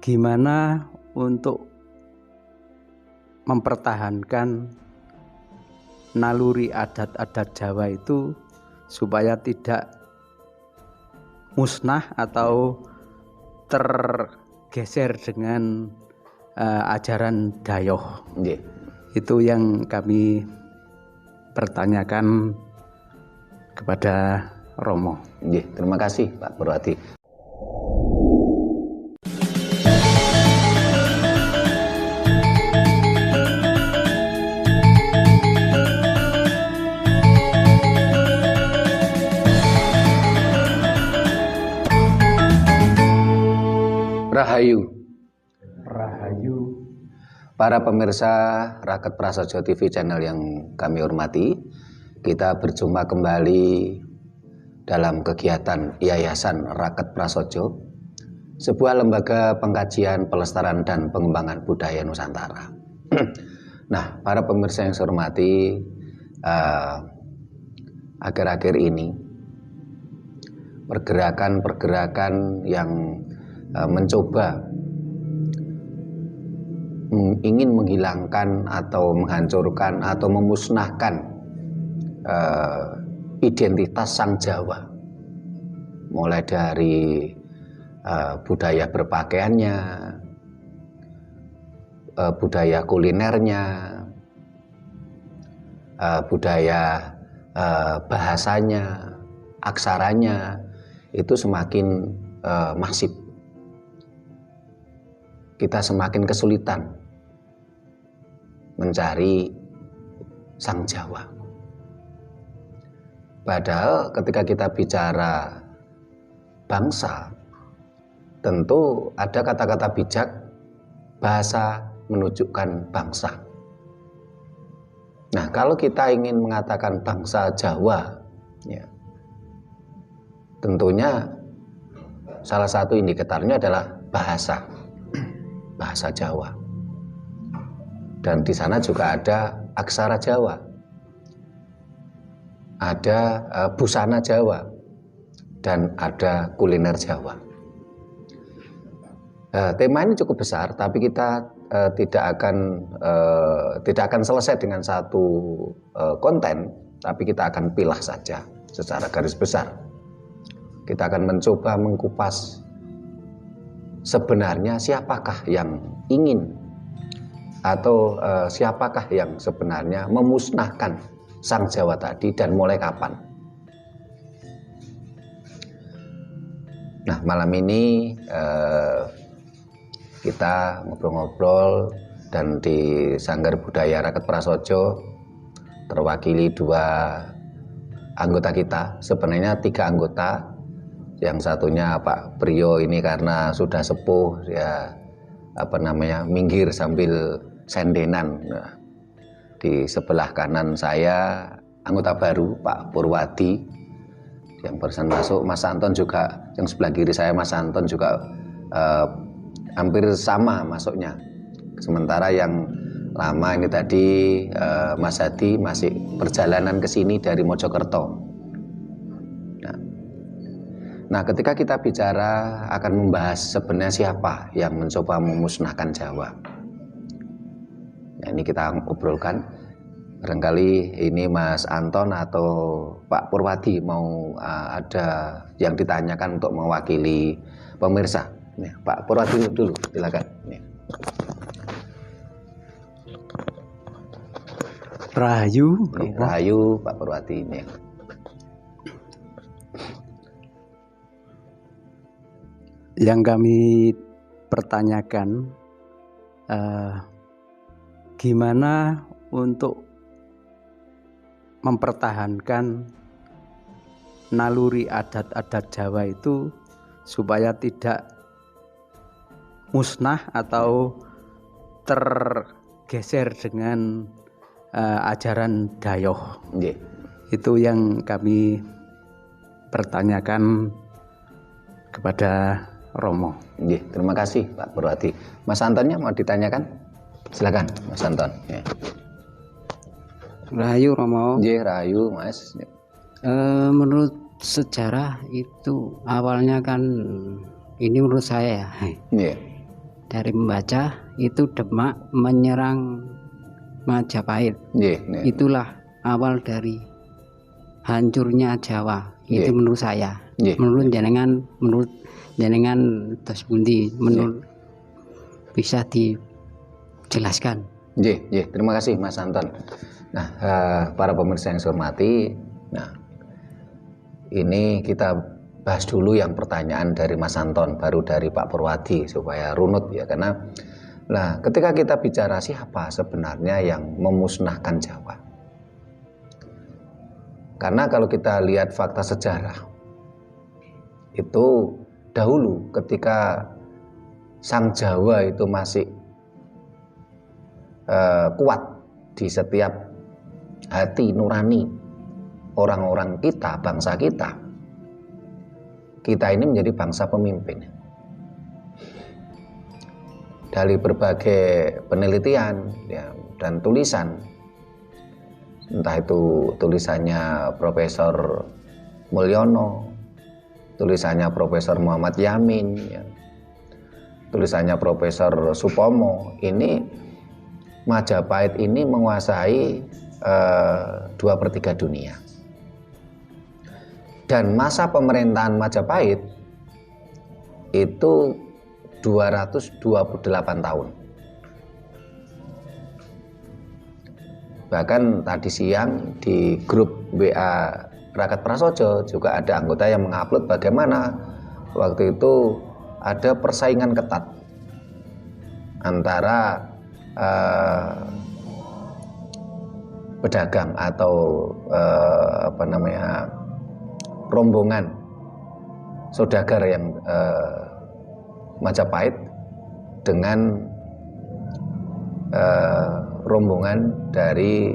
Gimana untuk mempertahankan naluri adat-adat Jawa itu supaya tidak musnah atau tergeser dengan ajaran Dayoh. Itu yang kami pertanyakan kepada Romo. Terima kasih Pak Purwadi. Rahayu. Para pemirsa Raket Prasojo TV channel yang kami hormati, kita berjumpa kembali dalam kegiatan Yayasan Raket Prasojo, sebuah lembaga pengkajian, pelestarian dan pengembangan budaya Nusantara. Nah, para pemirsa yang saya hormati, akhir-akhir ini pergerakan-pergerakan yang mencoba ingin menghilangkan atau menghancurkan atau memusnahkan identitas Sang Jawa, mulai dari budaya berpakaiannya, budaya kulinernya, budaya bahasanya, aksaranya, itu semakin masif. Kita semakin kesulitan mencari Sang Jawa. Padahal ketika kita bicara bangsa, tentu ada kata-kata bijak, bahasa menunjukkan bangsa. Nah, kalau kita ingin mengatakan bangsa Jawa, ya, tentunya salah satu indikatornya adalah bahasa Jawa. Dan di sana juga ada aksara Jawa, ada busana Jawa, dan ada kuliner Jawa. Tema ini cukup besar, tapi kita tidak akan selesai dengan satu konten, tapi kita akan pilah saja secara garis besar. Kita akan mencoba mengkupas sebenarnya siapakah yang ingin atau siapakah yang sebenarnya memusnahkan Sang Jawa tadi dan mulai kapan. Nah, malam ini kita ngobrol-ngobrol, dan di Sanggar Budaya Raket Prasojo terwakili dua anggota kita, sebenarnya 3 anggota. Yang satunya Pak Priyo ini karena sudah sepuh, ya minggir sambil sendenan. Nah, di sebelah kanan saya anggota baru Pak Purwadi yang barusan masuk. Mas Anton juga, yang sebelah kiri saya Mas Anton juga hampir sama masuknya. Sementara yang lama ini tadi Mas Hadi masih perjalanan ke sini dari Mojokerto. Nah, ketika kita bicara akan membahas sebenarnya siapa yang mencoba memusnahkan Jawa, nah, ini kita obrolkan. Barangkali ini Mas Anton atau Pak Purwadi mau ada yang ditanyakan untuk mewakili pemirsa. Nih, Pak Purwadi dulu, silakan. Nih. Rahayu Pak Purwadi ini. Yang kami pertanyakan, gimana untuk mempertahankan naluri adat-adat Jawa itu supaya tidak musnah atau tergeser dengan ajaran Dayoh. Itu yang kami pertanyakan kepada Romo. Terima kasih Pak Purwadi. Mas Antonnya mau ditanyakan? Silakan Mas Anton. Rahayu Romo. Rahayu Mas. Menurut sejarah itu awalnya kan, ini menurut saya ya, dari membaca itu Demak menyerang Majapahit. Itulah awal dari hancurnya Jawa. Itu menurut saya. Menurut jenengan tos pundi, menurut bisa dijelaskan. Terima kasih Mas Anton. Nah, para pemirsa yang saya hormati, nah ini kita bahas dulu yang pertanyaan dari Mas Anton, baru dari Pak Purwadi supaya runut ya, karena nah ketika kita bicara siapa sebenarnya yang memusnahkan Jawa, karena kalau kita lihat fakta sejarah itu dahulu ketika Sang Jawa itu masih kuat di setiap hati nurani orang-orang kita, bangsa kita ini menjadi bangsa pemimpin. Dari berbagai penelitian ya, dan tulisan, entah itu tulisannya Profesor Mulyono, tulisannya Profesor Muhammad Yamin ya, tulisannya Profesor Supomo, ini Majapahit ini menguasai 2/3 dunia. Dan masa pemerintahan Majapahit itu 228 tahun. Bahkan tadi siang di grup WA Rakat Prasojo juga ada anggota yang mengupload bagaimana waktu itu ada persaingan ketat antara pedagang atau rombongan saudagar yang Majapahit dengan rombongan dari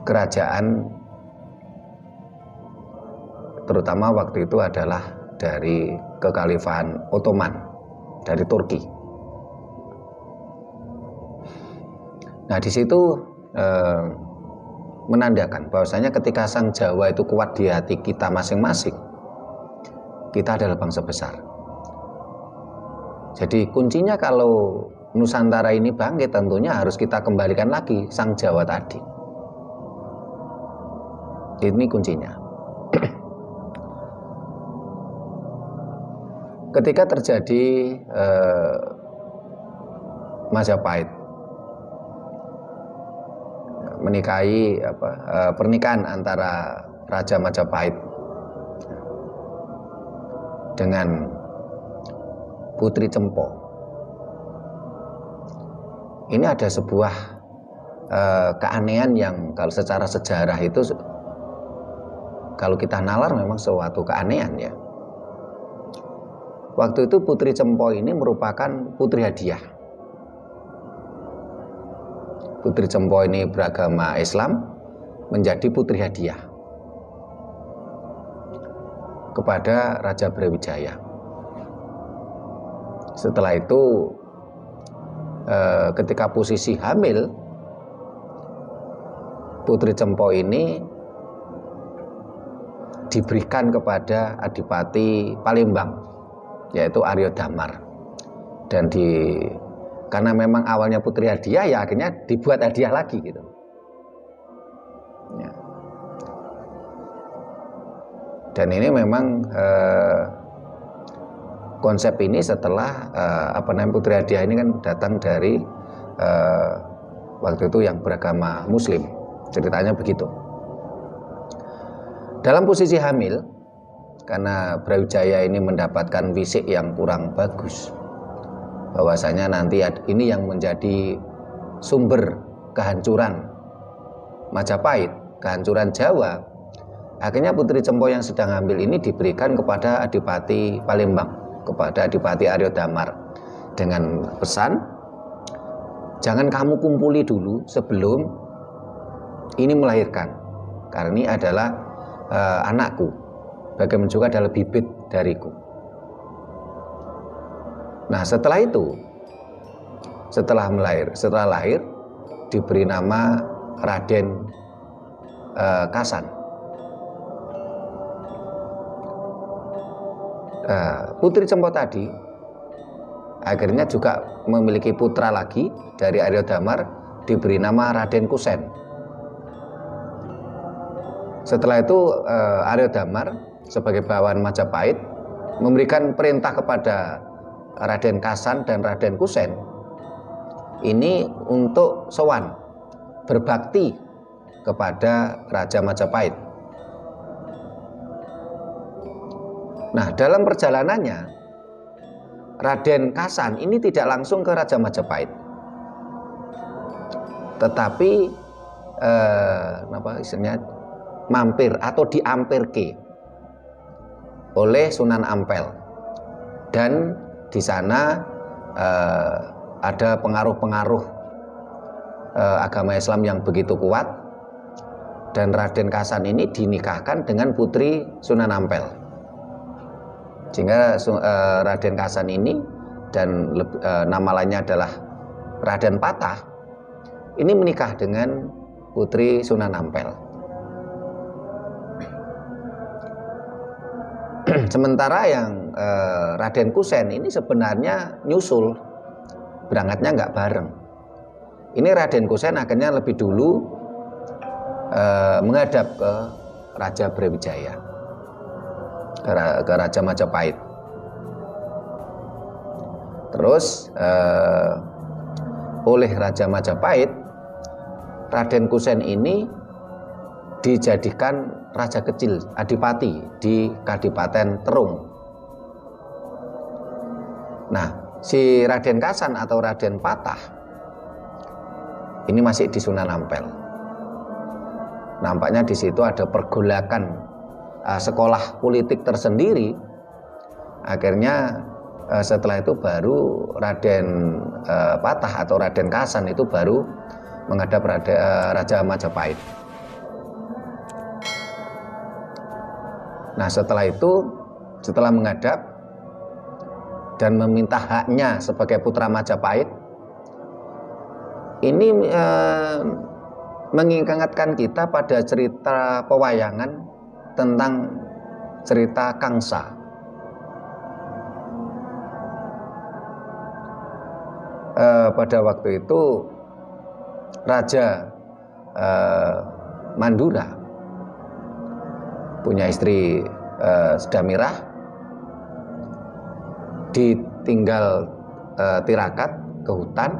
kerajaan, terutama waktu itu adalah dari kekhalifahan Ottoman dari Turki. Nah, di situ menandakan bahwasanya ketika Sang Jawa itu kuat di hati kita masing-masing, kita adalah bangsa besar. Jadi kuncinya kalau Nusantara ini bangkit, tentunya harus kita kembalikan lagi Sang Jawa tadi. Ini kuncinya. Ketika terjadi Majapahit menikahi pernikahan antara Raja Majapahit dengan Putri Cempo, ini ada sebuah keanehan yang kalau secara sejarah itu kalau kita nalar memang suatu keanehan ya. Waktu itu Putri Cempo ini merupakan putri hadiah. Putri Cempo ini beragama Islam, menjadi putri hadiah kepada Raja Brawijaya. Setelah itu ketika posisi hamil, Putri Cempo ini diberikan kepada Adipati Palembang, yaitu Aryo Damar. Dan karena memang awalnya putri hadiah, ya akhirnya dibuat hadiah lagi gitu ya. Dan ini memang konsep ini setelah putri hadiah ini kan datang dari waktu itu yang beragama Muslim, ceritanya begitu. Dalam posisi hamil, karena Brawijaya ini mendapatkan fisik yang kurang bagus, bahwasanya nanti ini yang menjadi sumber kehancuran Majapahit, kehancuran Jawa. Akhirnya Putri Cempo yang sedang hamil ini diberikan kepada Adipati Palembang, kepada Adipati Aryo Damar, dengan pesan, jangan kamu kumpuli dulu sebelum ini melahirkan, karena ini adalah anakku, bagaimana juga adalah bibit dariku. Nah, setelah itu, setelah lahir diberi nama Raden Kasan. Putri Cempo tadi akhirnya juga memiliki putra lagi dari Arya Damar, diberi nama Raden Kusen. Setelah itu Arya Damar sebagai bawahan Majapahit memberikan perintah kepada Raden Kasan dan Raden Kusen ini untuk sowan berbakti kepada Raja Majapahit. Nah, dalam perjalanannya Raden Kasan ini tidak langsung ke Raja Majapahit, tetapi mampir atau diampirke oleh Sunan Ampel, dan di sana ada pengaruh-pengaruh agama Islam yang begitu kuat, dan Raden Kasan ini dinikahkan dengan putri Sunan Ampel. Sehingga Raden Kasan ini dan nama lainnya adalah Raden Patah ini menikah dengan putri Sunan Ampel. Sementara yang Raden Kusen ini sebenarnya nyusul, berangkatnya nggak bareng. Ini Raden Kusen akhirnya lebih dulu menghadap ke Raja Brawijaya, ke Raja Majapahit. Terus oleh Raja Majapahit, Raden Kusen ini dijadikan raja kecil, adipati di Kadipaten Terung. Nah, si Raden Kasan atau Raden Patah ini masih di Sunan Ampel. Nampaknya di situ ada pergolakan sekolah politik tersendiri. Akhirnya setelah itu baru Raden Patah atau Raden Kasan itu baru menghadap Raja Majapahit. Nah, setelah itu, setelah menghadap dan meminta haknya sebagai putra Majapahit, ini mengingatkan kita pada cerita pewayangan tentang cerita Kangsa. Pada waktu itu Raja Mandura punya istri Sedamirah, ditinggal tirakat ke hutan.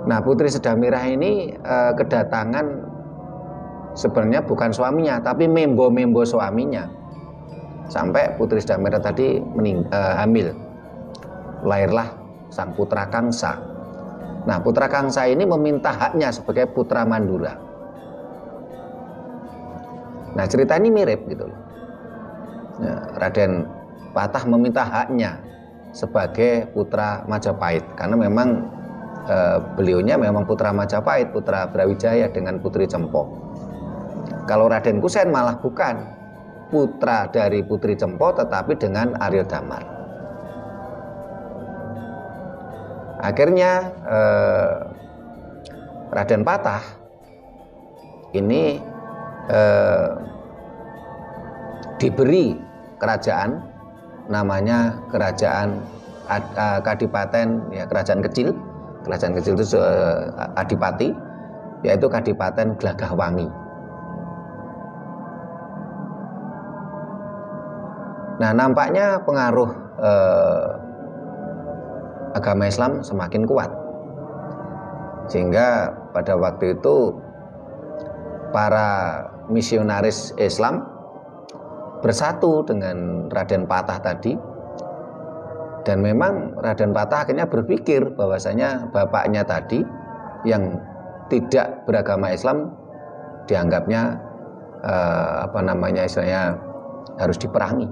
Nah, putri Sedamirah ini kedatangan sebenarnya bukan suaminya, tapi membo-membo suaminya, sampai putri Sedamirah tadi hamil. Lahirlah sang putra Kangsa. Nah, putra Kangsa ini meminta haknya sebagai putra Mandura. Nah, cerita ini mirip gitu loh. Ya, Raden Patah meminta haknya sebagai putra Majapahit karena memang beliaunya memang putra Majapahit, putra Brawijaya dengan putri Cempo. Kalau Raden Kusen malah bukan putra dari putri Cempo, tetapi dengan Arya Damar. Akhirnya Raden Patah ini diberi kerajaan, namanya kerajaan Kadipaten, ya, kerajaan kecil itu adipati, yaitu Kadipaten Glagahwangi. Nah, nampaknya pengaruh agama Islam semakin kuat, sehingga pada waktu itu para misionaris Islam bersatu dengan Raden Patah tadi, dan memang Raden Patah akhirnya berpikir bahwasanya bapaknya tadi yang tidak beragama Islam dianggapnya istilahnya harus diperangi.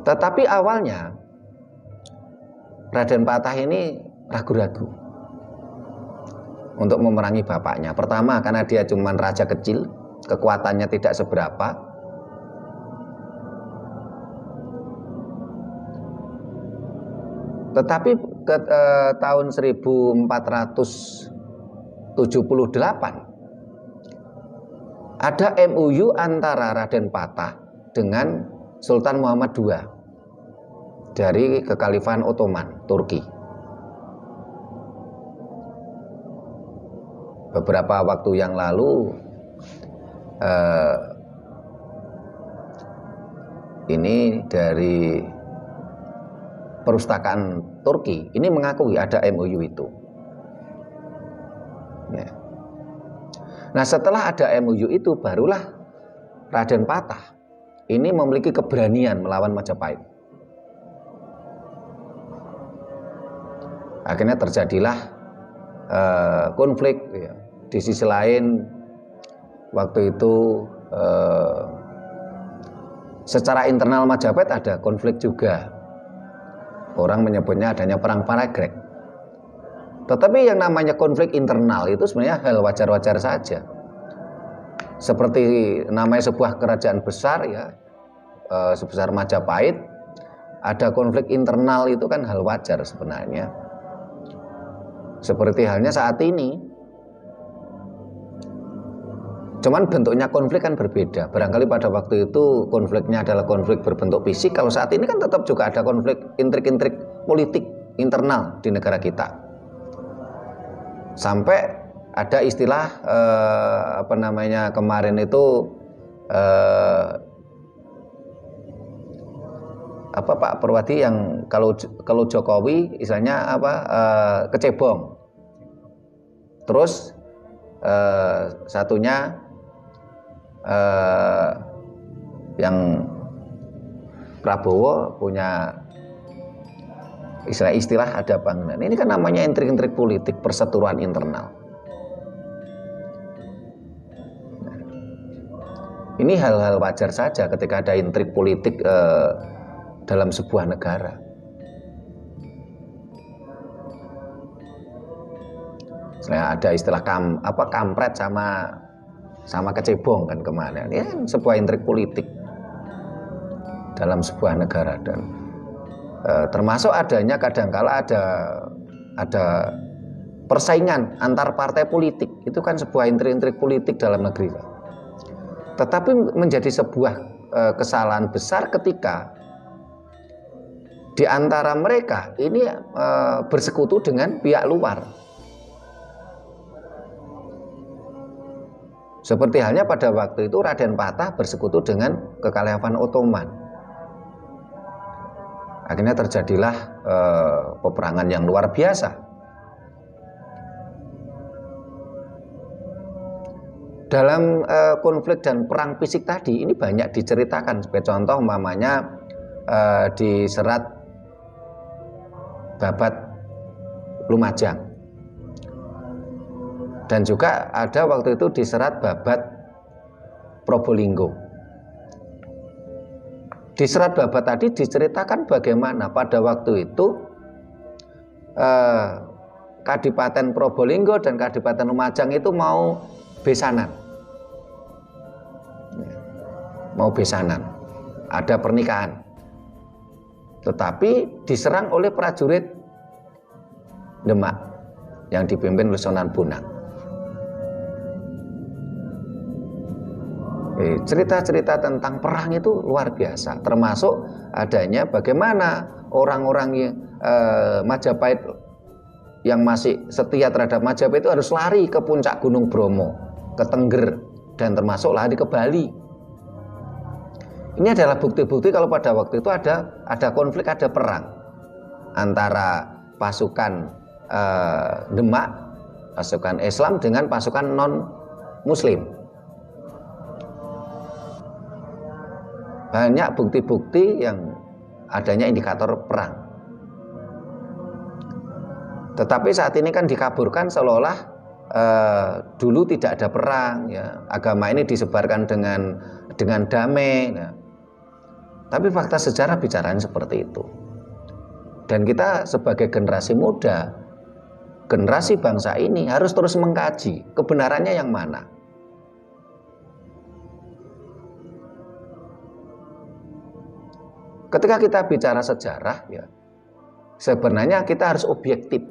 Tetapi awalnya Raden Patah ini ragu-ragu untuk memerangi bapaknya. Pertama, karena dia cuma raja kecil, kekuatannya tidak seberapa. Tetapi tahun 1400 ada MOU antara Raden Patah dengan Sultan Muhammad II dari Kekhalifahan Ottoman, Turki. Beberapa waktu yang lalu ini dari Perpustakaan Turki ini mengakui ada MOU itu. Ya. Nah, setelah ada MOU itu barulah Raden Patah ini memiliki keberanian melawan Majapahit. Akhirnya terjadilah konflik. Ya. Di sisi lain waktu itu secara internal Majapahit ada konflik juga. Orang menyebutnya adanya perang Paragreg. Tetapi yang namanya konflik internal itu sebenarnya hal wajar-wajar saja. Seperti namanya sebuah kerajaan besar ya, sebesar Majapahit, ada konflik internal itu kan hal wajar sebenarnya. Seperti halnya saat ini. Cuman bentuknya konflik kan berbeda. Barangkali pada waktu itu konfliknya adalah konflik berbentuk fisik. Kalau saat ini kan tetap juga ada konflik intrik-intrik politik internal di negara kita. Sampai ada istilah kemarin itu Pak Perwadi yang kalau Jokowi istilahnya kecebong. Terus satunya yang Prabowo punya istilah ada bangunan. Ini kan namanya intrik-intrik politik, perseteruan internal. Nah, ini hal-hal wajar saja ketika ada intrik politik dalam sebuah negara. Misalnya ada istilah kampret sama kecebong kan kemana. Ini kan sebuah intrik politik dalam sebuah negara dan termasuk adanya kadangkala ada persaingan antar partai politik. Itu kan sebuah intrik-intrik politik dalam negeri. Tetapi menjadi sebuah kesalahan besar ketika di antara mereka ini bersekutu dengan pihak luar. Seperti halnya pada waktu itu Raden Patah bersekutu dengan Kekhalifahan Ottoman. Akhirnya terjadilah peperangan yang luar biasa. Dalam konflik dan perang fisik tadi ini banyak diceritakan. Sebagai contoh umpamanya di serat Babat Lumajang. Dan juga ada waktu itu di serat Babat Probolinggo. Di serat Babat tadi diceritakan bagaimana pada waktu itu Kadipaten Probolinggo dan Kadipaten Lumajang itu mau besanan. Mau besanan. Ada pernikahan. Tetapi diserang oleh prajurit Demak yang dipimpin oleh Sunan Bonang. Cerita-cerita tentang perang itu luar biasa, termasuk adanya bagaimana orang-orang Majapahit yang masih setia terhadap Majapahit itu harus lari ke puncak Gunung Bromo, ke Tengger, dan termasuk lari ke Bali. Ini adalah bukti-bukti kalau pada waktu itu ada konflik, ada perang antara pasukan Demak, pasukan Islam dengan pasukan non-Muslim. Banyak bukti-bukti yang adanya indikator perang. Tetapi saat ini kan dikaburkan seolah-olah dulu tidak ada perang, ya. Agama ini disebarkan dengan damai. Ya. Tapi fakta sejarah bicaranya seperti itu. Dan kita sebagai generasi muda, generasi bangsa ini harus terus mengkaji kebenarannya yang mana. Ketika kita bicara sejarah, ya, sebenarnya kita harus objektif.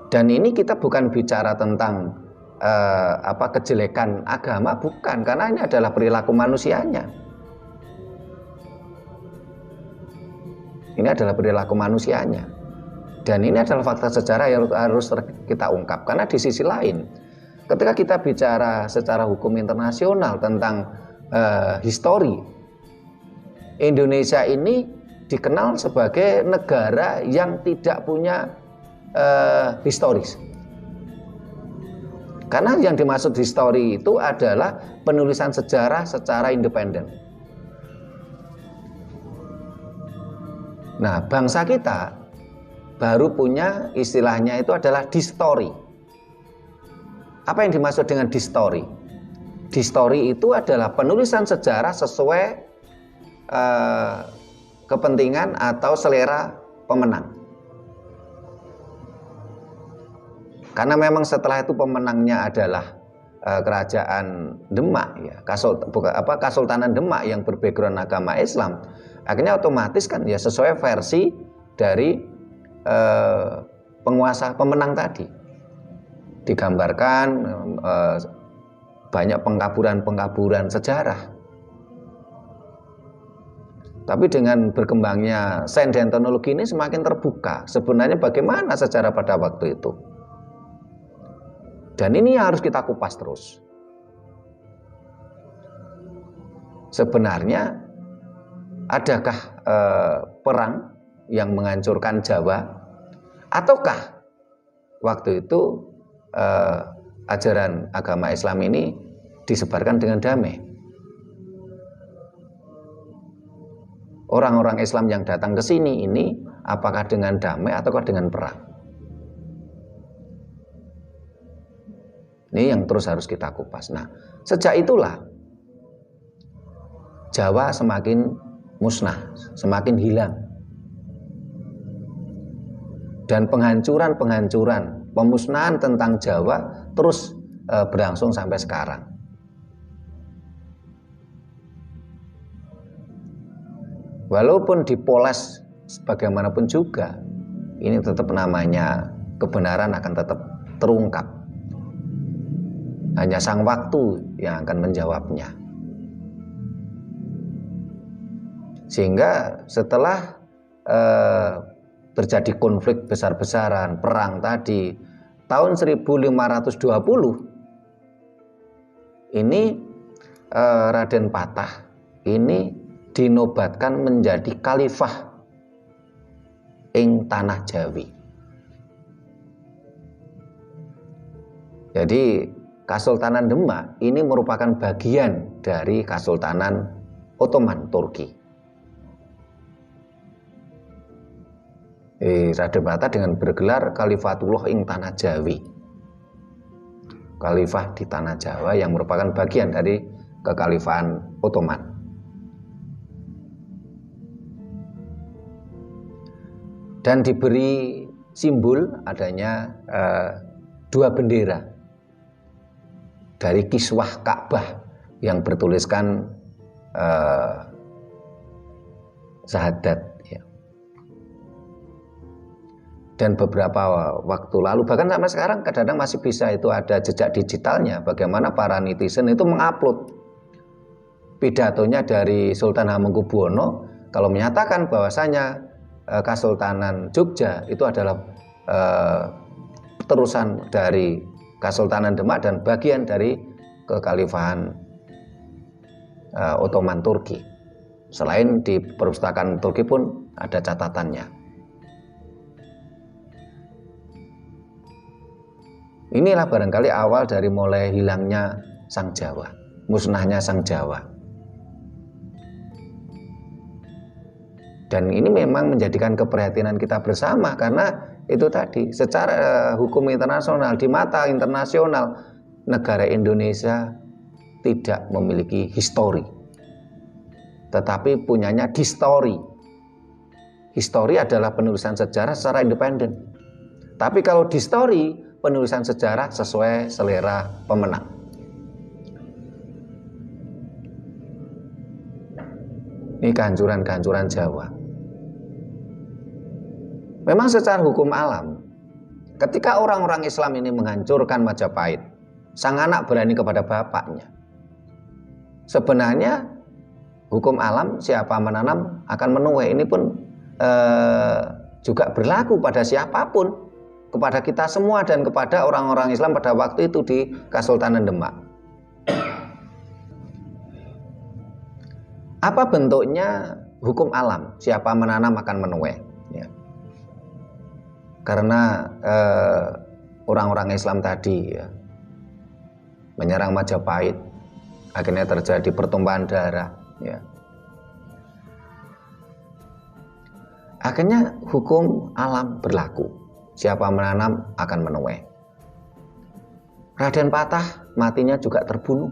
Dan ini kita bukan bicara tentang kejelekan agama, bukan, karena ini adalah perilaku manusianya. Ini adalah perilaku manusianya. Dan ini adalah fakta sejarah yang harus kita ungkap. Karena di sisi lain, ketika kita bicara secara hukum internasional tentang histori, Indonesia ini dikenal sebagai negara yang tidak punya historis. Karena yang dimaksud histori itu adalah penulisan sejarah secara independen. Nah, bangsa kita baru punya istilahnya itu adalah distori. Apa yang dimaksud dengan distori? Distori itu adalah penulisan sejarah sesuai kepentingan atau selera pemenang. Karena memang setelah itu pemenangnya adalah kerajaan Demak, ya, Kesultanan Demak yang berbackground agama Islam. Akhirnya otomatis kan ya sesuai versi dari penguasa pemenang tadi. Digambarkan banyak pengkaburan sejarah. Tapi dengan berkembangnya sains dan teknologi ini semakin terbuka. Sebenarnya bagaimana sejarah pada waktu itu? Dan ini harus kita kupas terus. Sebenarnya adakah perang yang menghancurkan Jawa? Ataukah waktu itu ajaran agama Islam ini disebarkan dengan damai? Orang-orang Islam yang datang ke sini ini apakah dengan damai ataukah dengan perang? Ini yang terus harus kita kupas. Nah, sejak itulah Jawa semakin musnah, semakin hilang. Dan penghancuran, pemusnahan tentang Jawa terus berlangsung sampai sekarang. Walaupun dipoles sebagaimanapun juga, ini tetap namanya kebenaran akan tetap terungkap. Hanya sang waktu yang akan menjawabnya. Sehingga setelah terjadi konflik besar-besaran, perang tadi, tahun 1520 ini Raden Patah ini dinobatkan menjadi khalifah ing tanah Jawi. Jadi Kesultanan Demak ini merupakan bagian dari Kesultanan Ottoman Turki. Raden Patah dengan bergelar Khalifatullah ing tanah Jawi, khalifah di tanah Jawa yang merupakan bagian dari kekhalifahan Ottoman. Dan diberi simbol adanya dua bendera dari kiswah Ka'bah yang bertuliskan syahadat, ya. Dan beberapa waktu lalu, bahkan sampai sekarang kadang-kadang masih bisa itu ada jejak digitalnya, bagaimana para netizen itu mengupload pidatonya dari Sultan Hamengkubuwono kalau menyatakan bahwasanya Kesultanan Jogja itu adalah terusan dari Kesultanan Demak dan bagian dari kekhalifahan Ottoman Turki. Selain di perpustakaan Turki pun ada catatannya. Inilah barangkali awal dari mulai hilangnya Sang Jawa, musnahnya Sang Jawa. Dan ini memang menjadikan keprihatinan kita bersama, karena itu tadi, secara hukum internasional, di mata internasional, negara Indonesia tidak memiliki histori, tetapi punyanya distori. Histori adalah penulisan sejarah secara independen. Tapi kalau distori, penulisan sejarah sesuai selera pemenang. Ini kehancuran-kehancuran Jawa. Memang secara hukum alam, Ketika orang-orang Islam ini menghancurkan Majapahit, sang anak berani kepada bapaknya. Sebenarnya hukum alam siapa menanam akan menuai. Ini pun juga berlaku pada siapapun, kepada kita semua dan kepada orang-orang Islam pada waktu itu di Kesultanan Demak. Apa bentuknya hukum alam? Siapa menanam akan menuai. Ya. Karena orang-orang Islam tadi ya, menyerang Majapahit, akhirnya terjadi pertumpahan darah. Ya. Akhirnya hukum alam berlaku. Siapa menanam akan menuai. Raden Patah matinya juga terbunuh.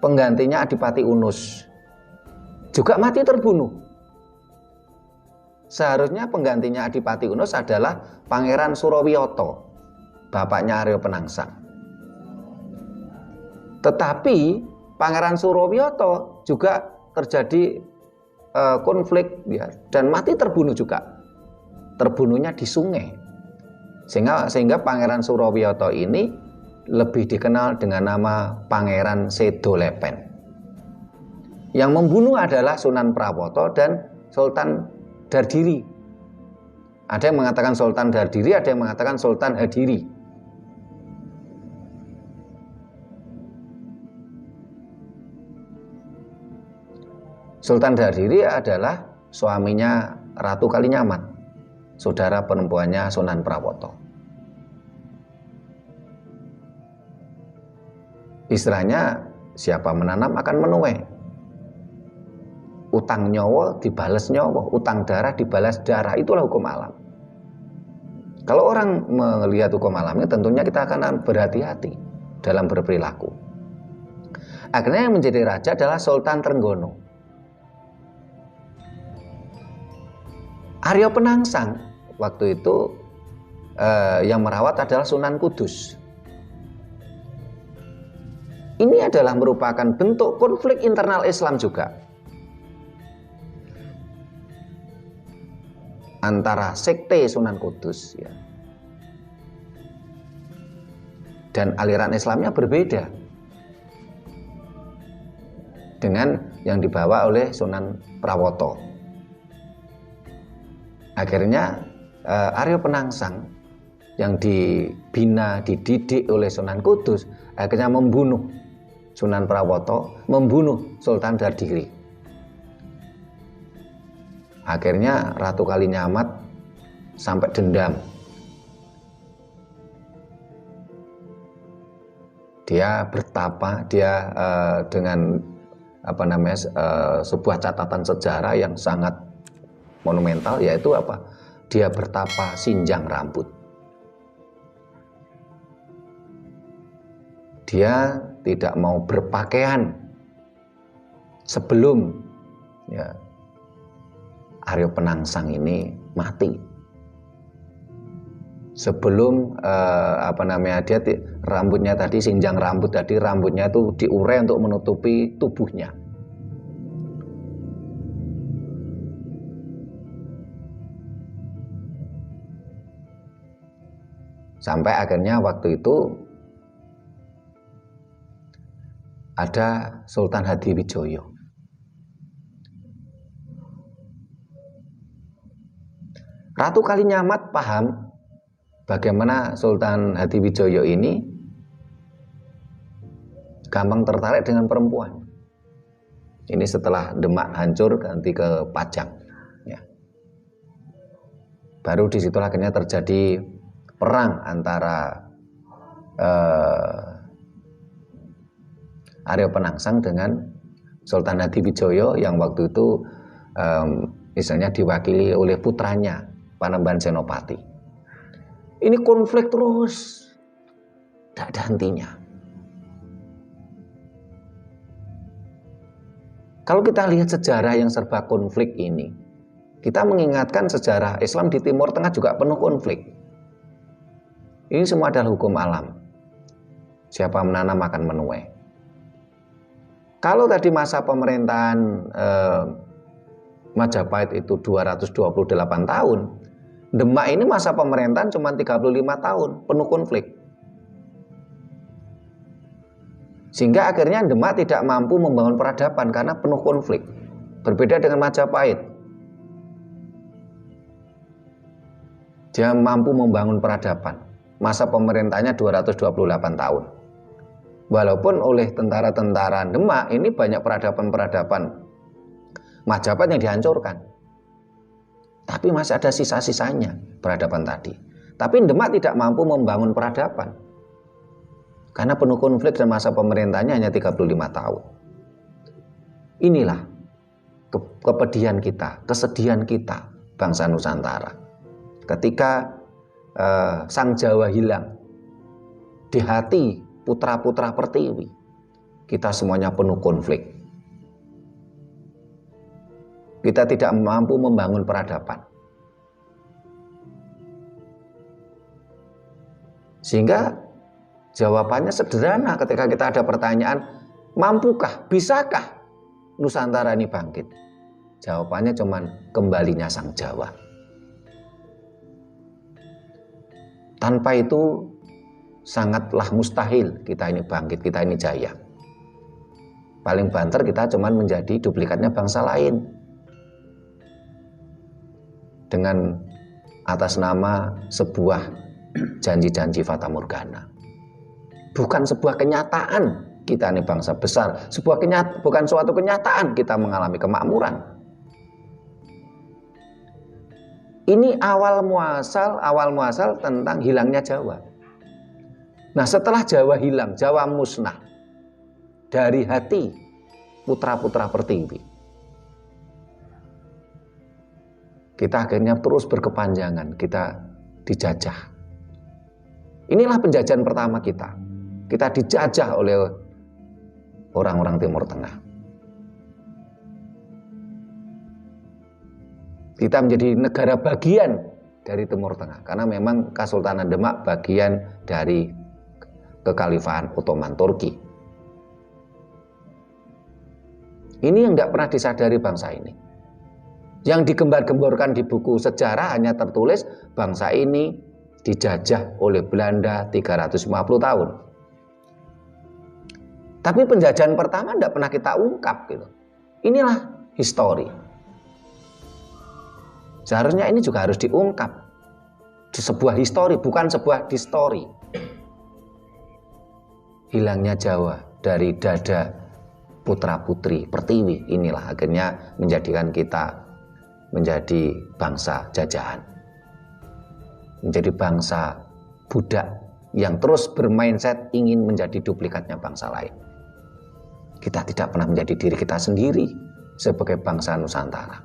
Penggantinya Adipati Unus juga mati terbunuh. Seharusnya penggantinya Adipati Unus adalah Pangeran Surowiyoto, bapaknya Aryo Penangsang. Tetapi Pangeran Surowiyoto juga terjadi konflik ya, dan mati terbunuh juga. Terbunuhnya di sungai. Sehingga Pangeran Surowiyoto ini lebih dikenal dengan nama Pangeran Sedolepen. Yang membunuh adalah Sunan Prawoto dan Sultan Dardiri. Ada yang mengatakan Sultan Dardiri, ada yang mengatakan Sultan Hadiri. Sultan Dardiri adalah suaminya Ratu Kalinyamat, saudara perempuannya Sunan Prawoto. Istilahnya siapa menanam akan menuai. Utang nyawa dibalas nyawa, utang darah dibalas darah, itulah hukum alam. Kalau orang melihat hukum alamnya, tentunya kita akan berhati-hati dalam berperilaku. Akhirnya yang menjadi raja adalah Sultan Trenggono. Aryo Penangsang waktu itu yang merawat adalah Sunan Kudus. Ini adalah merupakan bentuk konflik internal Islam juga antara sekte Sunan Kudus ya, dan aliran Islamnya berbeda dengan yang dibawa oleh Sunan Prawoto. Akhirnya Aryo Penangsang yang dibina, dididik oleh Sunan Kudus akhirnya membunuh Sunan Prawoto, membunuh Sultan Dardiri. Akhirnya Ratu Kalinyamat sampai dendam. Dia bertapa, dia dengan sebuah catatan sejarah yang sangat monumental, yaitu apa? Dia bertapa sinjang rambut. Dia tidak mau berpakaian sebelum ya, Aryo Penangsang ini mati. Sebelum dia rambutnya tadi, sinjang rambut tadi, rambutnya itu diurai untuk menutupi tubuhnya. Sampai akhirnya waktu itu ada Sultan Hadiwijoyo. Ratu Kalinyamat paham bagaimana Sultan Hadiwijoyo ini gampang tertarik dengan perempuan. Ini setelah Demak hancur ganti ke Pajang. Ya. Baru disitulah akhirnya terjadi perang antara Aryo Penangsang dengan Sultan Hadiwijoyo yang waktu itu misalnya diwakili oleh putranya Panembahan Senopati. Ini konflik terus, tidak ada hentinya. Kalau kita lihat sejarah yang serba konflik ini, kita mengingatkan sejarah Islam di Timur Tengah juga penuh konflik. Ini semua adalah hukum alam. Siapa menanam akan menuai. Kalau tadi masa pemerintahan Majapahit itu 228 tahun, Demak ini masa pemerintahan cuma 35 tahun, penuh konflik. Sehingga akhirnya Demak tidak mampu membangun peradaban karena penuh konflik. Berbeda dengan Majapahit. Dia mampu membangun peradaban. Masa pemerintahnya 228 tahun. Walaupun oleh tentara-tentara Demak ini banyak peradaban-peradaban Majapahit yang dihancurkan. Tapi masih ada sisa-sisanya peradaban tadi. Tapi Demak tidak mampu membangun peradaban. Karena penuh konflik dan masa pemerintahnya hanya 35 tahun. Inilah kepedihan kita, kesedihan kita bangsa Nusantara. Ketika Sang Jawa hilang di hati putra-putra Pertiwi, kita semuanya penuh konflik. Kita tidak mampu membangun peradaban. Sehingga jawabannya sederhana ketika kita ada pertanyaan, mampukah, bisakah Nusantara ini bangkit? Jawabannya cuman kembalinya Sang Jawa. Tanpa itu sangatlah mustahil kita ini bangkit, kita ini jaya. Paling banter kita cuman menjadi duplikatnya bangsa lain. Dengan atas nama sebuah janji-janji fata morgana. Bukan sebuah kenyataan kita ini bangsa besar, bukan suatu kenyataan kita mengalami kemakmuran. Ini awal muasal tentang hilangnya Jawa. Nah, setelah Jawa hilang, Jawa musnah dari hati putra-putra Pertiwi, kita akhirnya terus berkepanjangan, kita dijajah. Inilah penjajahan pertama kita. Kita dijajah oleh orang-orang Timur Tengah. Kita menjadi negara bagian dari Timur Tengah, karena memang Kesultanan Demak bagian dari Kekhalifahan Ottoman Turki. Ini yang tidak pernah disadari bangsa ini. Yang digembar-gemborkan di buku sejarah hanya tertulis bangsa ini dijajah oleh Belanda 350 tahun. Tapi penjajahan pertama tidak pernah kita ungkap gitu. Inilah histori. Seharusnya ini juga harus diungkap. Di sebuah histori, bukan sebuah distori. Hilangnya Jawa dari dada putra-putri Pertiwi, inilah akhirnya menjadikan kita menjadi bangsa jajahan, menjadi bangsa budak yang terus bermindset ingin menjadi duplikatnya bangsa lain. Kita tidak pernah menjadi diri kita sendiri sebagai bangsa Nusantara.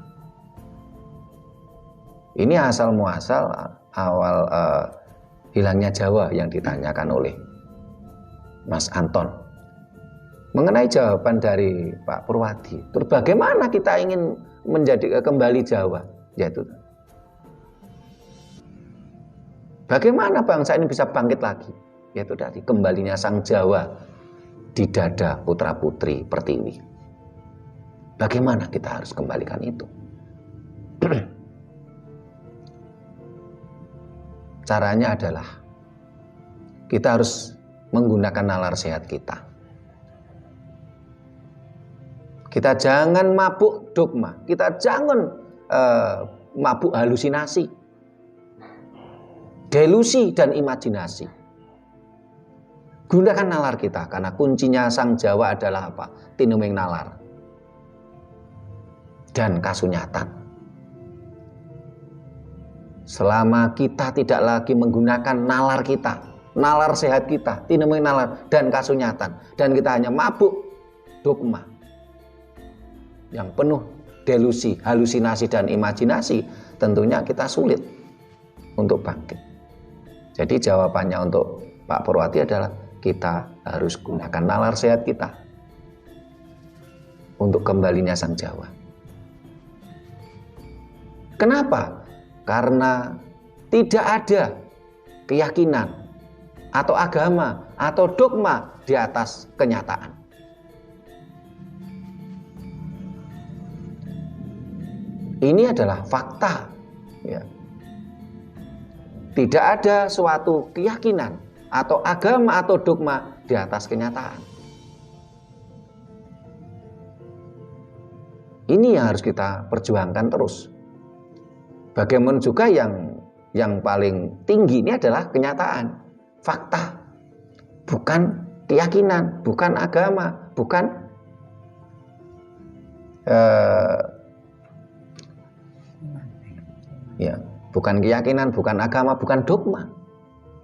Ini asal muasal awal hilangnya Jawa yang ditanyakan oleh Mas Anton. Mengenai jawaban dari Pak Purwadi, terus bagaimana kita ingin menjadi kembali Jawa, yaitu bagaimana bangsa ini bisa bangkit lagi, yaitu dari kembalinya Sang Jawa di dada putra putri Pertiwi. Bagaimana kita harus kembalikan itu? Caranya adalah kita harus menggunakan nalar sehat kita. Kita jangan mabuk dogma, kita jangan mabuk halusinasi, delusi dan imajinasi. Gunakan nalar kita, karena kuncinya Sang Jawa adalah apa? Tinuming nalar dan kasunyatan. Selama kita tidak lagi menggunakan nalar kita, nalar sehat kita, tinuming nalar dan kasunyatan, dan kita hanya mabuk dogma yang penuh delusi, halusinasi, dan imajinasi, tentunya kita sulit untuk bangkit. Jadi jawabannya untuk Pak Purwati adalah kita harus gunakan nalar sehat kita untuk kembalinya Sang Jawa. Kenapa? Karena tidak ada keyakinan atau agama atau dogma di atas kenyataan. Ini adalah fakta, ya. Tidak ada suatu keyakinan atau agama atau dogma di atas kenyataan. Ini yang harus kita perjuangkan terus. Bagaimana juga yang paling tinggi ini adalah kenyataan, fakta, bukan keyakinan, bukan agama, bukan bukan keyakinan, bukan agama, bukan dogma.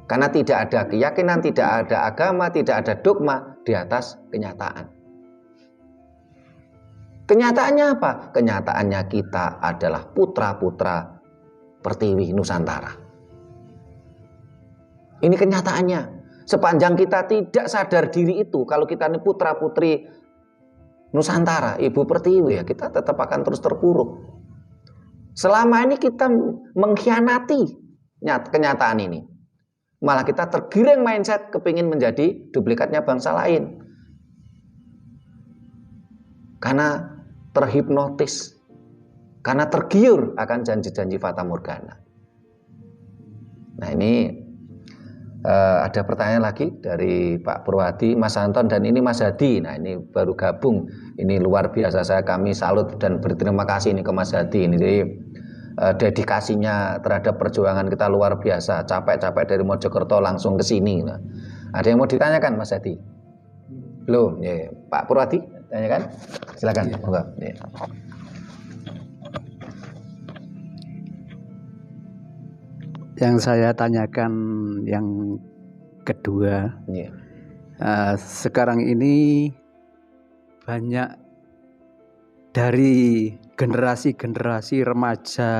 Karena tidak ada keyakinan, tidak ada agama, tidak ada dogma di atas kenyataan. Kenyataannya apa? Kenyataannya kita adalah putra-putra Pertiwi Nusantara. Ini kenyataannya. Sepanjang kita tidak sadar diri itu, kalau kita ini putra-putri Nusantara, Ibu Pertiwi, ya kita tetap akan terus terpuruk. Selama ini kita mengkhianati kenyataan ini. Malah kita tergiring mindset kepingin menjadi duplikatnya bangsa lain. Karena terhipnotis. Karena tergiur akan janji-janji fata morgana. Nah ini ada pertanyaan lagi dari Pak Purwadi, Mas Anton, dan ini Mas Hadi. Nah ini baru gabung. Ini luar biasa, kami salut dan berterima kasih ini ke Mas Hadi. Ini jadi dedikasinya terhadap perjuangan kita luar biasa. Capek-capek dari Mojokerto langsung ke sini. Nah, ada yang mau ditanyakan Mas Hadi? Belum? Ya, Pak Purwadi, tanyakan. Silakan. Ya. Yang saya tanyakan yang kedua, sekarang ini banyak dari generasi-generasi remaja,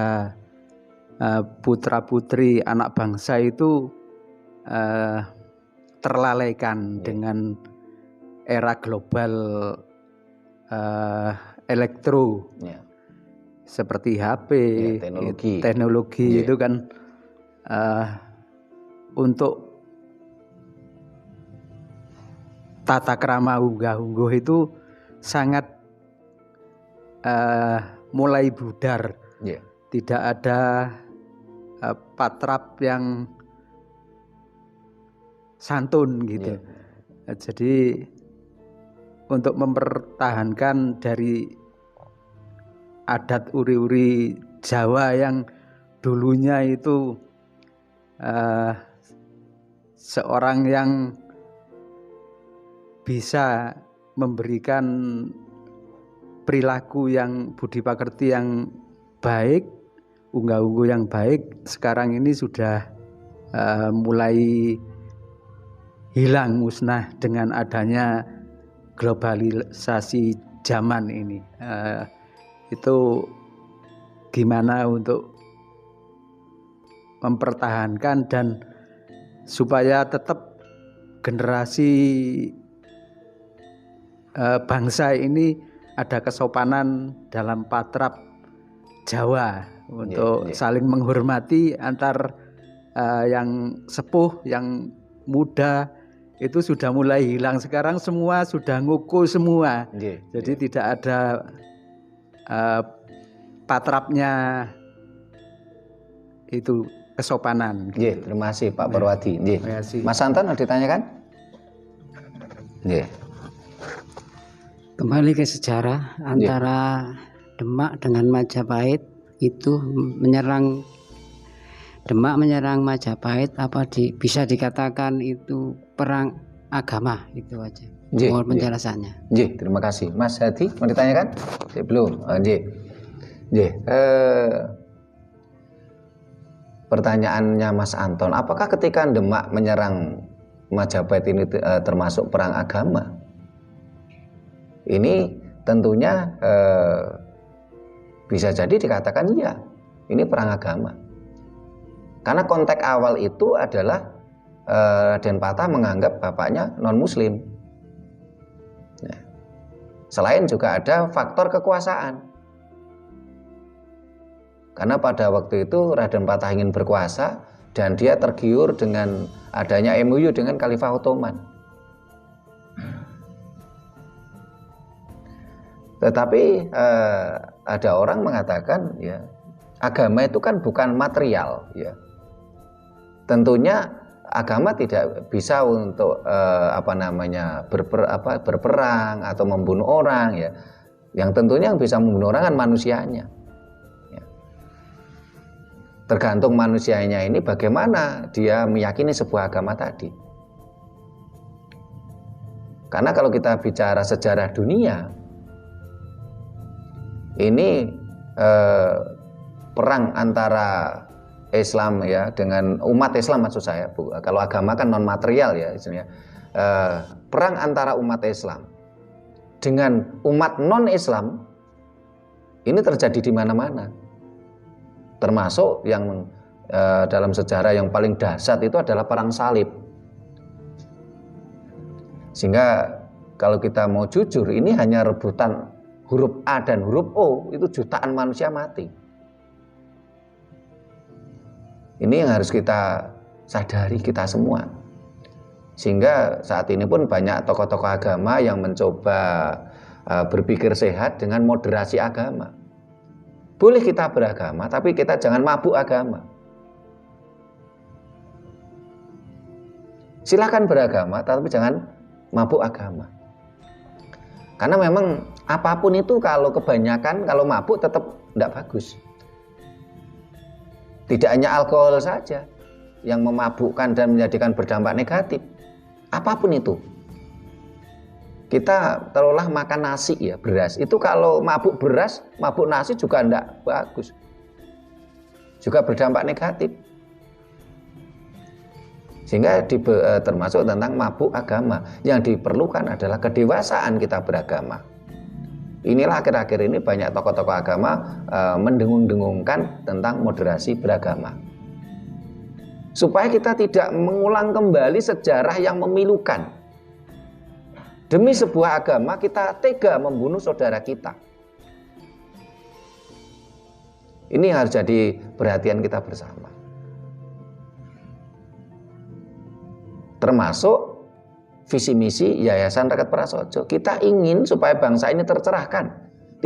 putra-putri anak bangsa itu terlalaikan dengan era global elektro, seperti HP, teknologi itu kan. Untuk tata krama unggah-ungguh itu sangat mulai pudar. Tidak ada patrap yang santun gitu. Jadi untuk mempertahankan dari adat uri-uri Jawa yang dulunya itu seorang yang bisa memberikan perilaku yang budi pekerti yang baik, unggah-ungguh yang baik, sekarang ini sudah mulai hilang, musnah dengan adanya globalisasi zaman ini. Itu gimana untuk mempertahankan dan supaya tetap generasi bangsa ini ada kesopanan dalam patrap Jawa untuk saling menghormati antar yang sepuh, yang muda itu sudah mulai hilang. Sekarang semua sudah nguku semua, jadi tidak ada patrapnya itu kesopanan. Terima kasih Pak Purwadi. Mas Anton ada ditanyakan? Kembali ke sejarah antara Demak dengan Majapahit itu Demak menyerang Majapahit, bisa dikatakan itu perang agama, itu aja. Mohon penjelasannya. Terima kasih. Mas Hadi mau ditanyakan? Belum. Pertanyaannya Mas Anton, apakah ketika Demak menyerang Majapahit ini termasuk perang agama? Ini tentunya bisa jadi dikatakan iya, ini perang agama. Karena konteks awal itu adalah Raden Patah menganggap bapaknya non-muslim. Selain juga ada faktor kekuasaan. Karena pada waktu itu Raden Patah ingin berkuasa dan dia tergiur dengan adanya MOU dengan Khalifah Ottoman. Tetapi ada orang mengatakan agama itu kan bukan material, tentunya agama tidak bisa untuk berperang atau membunuh orang ya. Yang tentunya yang bisa membunuh orang kan manusianya. Ya. Tergantung manusianya ini bagaimana dia meyakini sebuah agama tadi. Karena kalau kita bicara sejarah dunia, ini perang antara Islam ya dengan umat Islam maksud saya. Kalau agama kan non material ya istilahnya. Perang antara umat Islam dengan umat non-Islam ini terjadi di mana-mana. Termasuk yang dalam sejarah yang paling dahsyat itu adalah perang salib. Sehingga kalau kita mau jujur, ini hanya rebutan huruf A dan huruf O, itu jutaan manusia mati. Ini yang harus kita sadari kita semua. Sehingga saat ini pun banyak tokoh-tokoh agama yang mencoba berpikir sehat dengan moderasi agama. Boleh kita beragama, tapi kita jangan mabuk agama. Silakan beragama, tapi jangan mabuk agama. Karena memang apapun itu kalau kebanyakan, kalau mabuk tetap tidak bagus. Tidak hanya alkohol saja yang memabukkan dan menjadikan berdampak negatif. Apapun itu. Kita taruhlah makan nasi ya, beras. Itu kalau mabuk beras, mabuk nasi juga tidak bagus. Juga berdampak negatif. Sehingga termasuk tentang mabuk agama. Yang diperlukan adalah kedewasaan kita beragama. Inilah akhir-akhir ini banyak tokoh-tokoh agama mendengung-dengungkan tentang moderasi beragama. Supaya kita tidak mengulang kembali sejarah yang memilukan. Demi sebuah agama kita tega membunuh saudara kita. Ini harus jadi perhatian kita bersama. Termasuk visi misi Yayasan Rakyat Prasojo. Kita ingin supaya bangsa ini tercerahkan,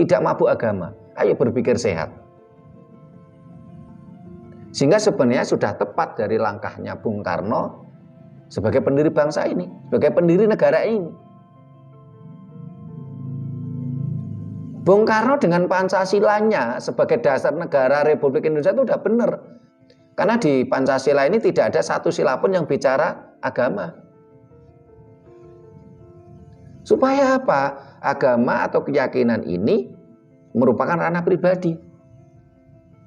tidak mabuk agama. Ayo berpikir sehat. Sehingga sebenarnya sudah tepat dari langkahnya Bung Karno sebagai pendiri bangsa ini, sebagai pendiri negara ini. Bung Karno dengan Pancasilanya sebagai dasar negara Republik Indonesia itu sudah benar. Karena di Pancasila ini tidak ada satu sila pun yang bicara agama. Supaya apa? Agama atau keyakinan ini merupakan ranah pribadi.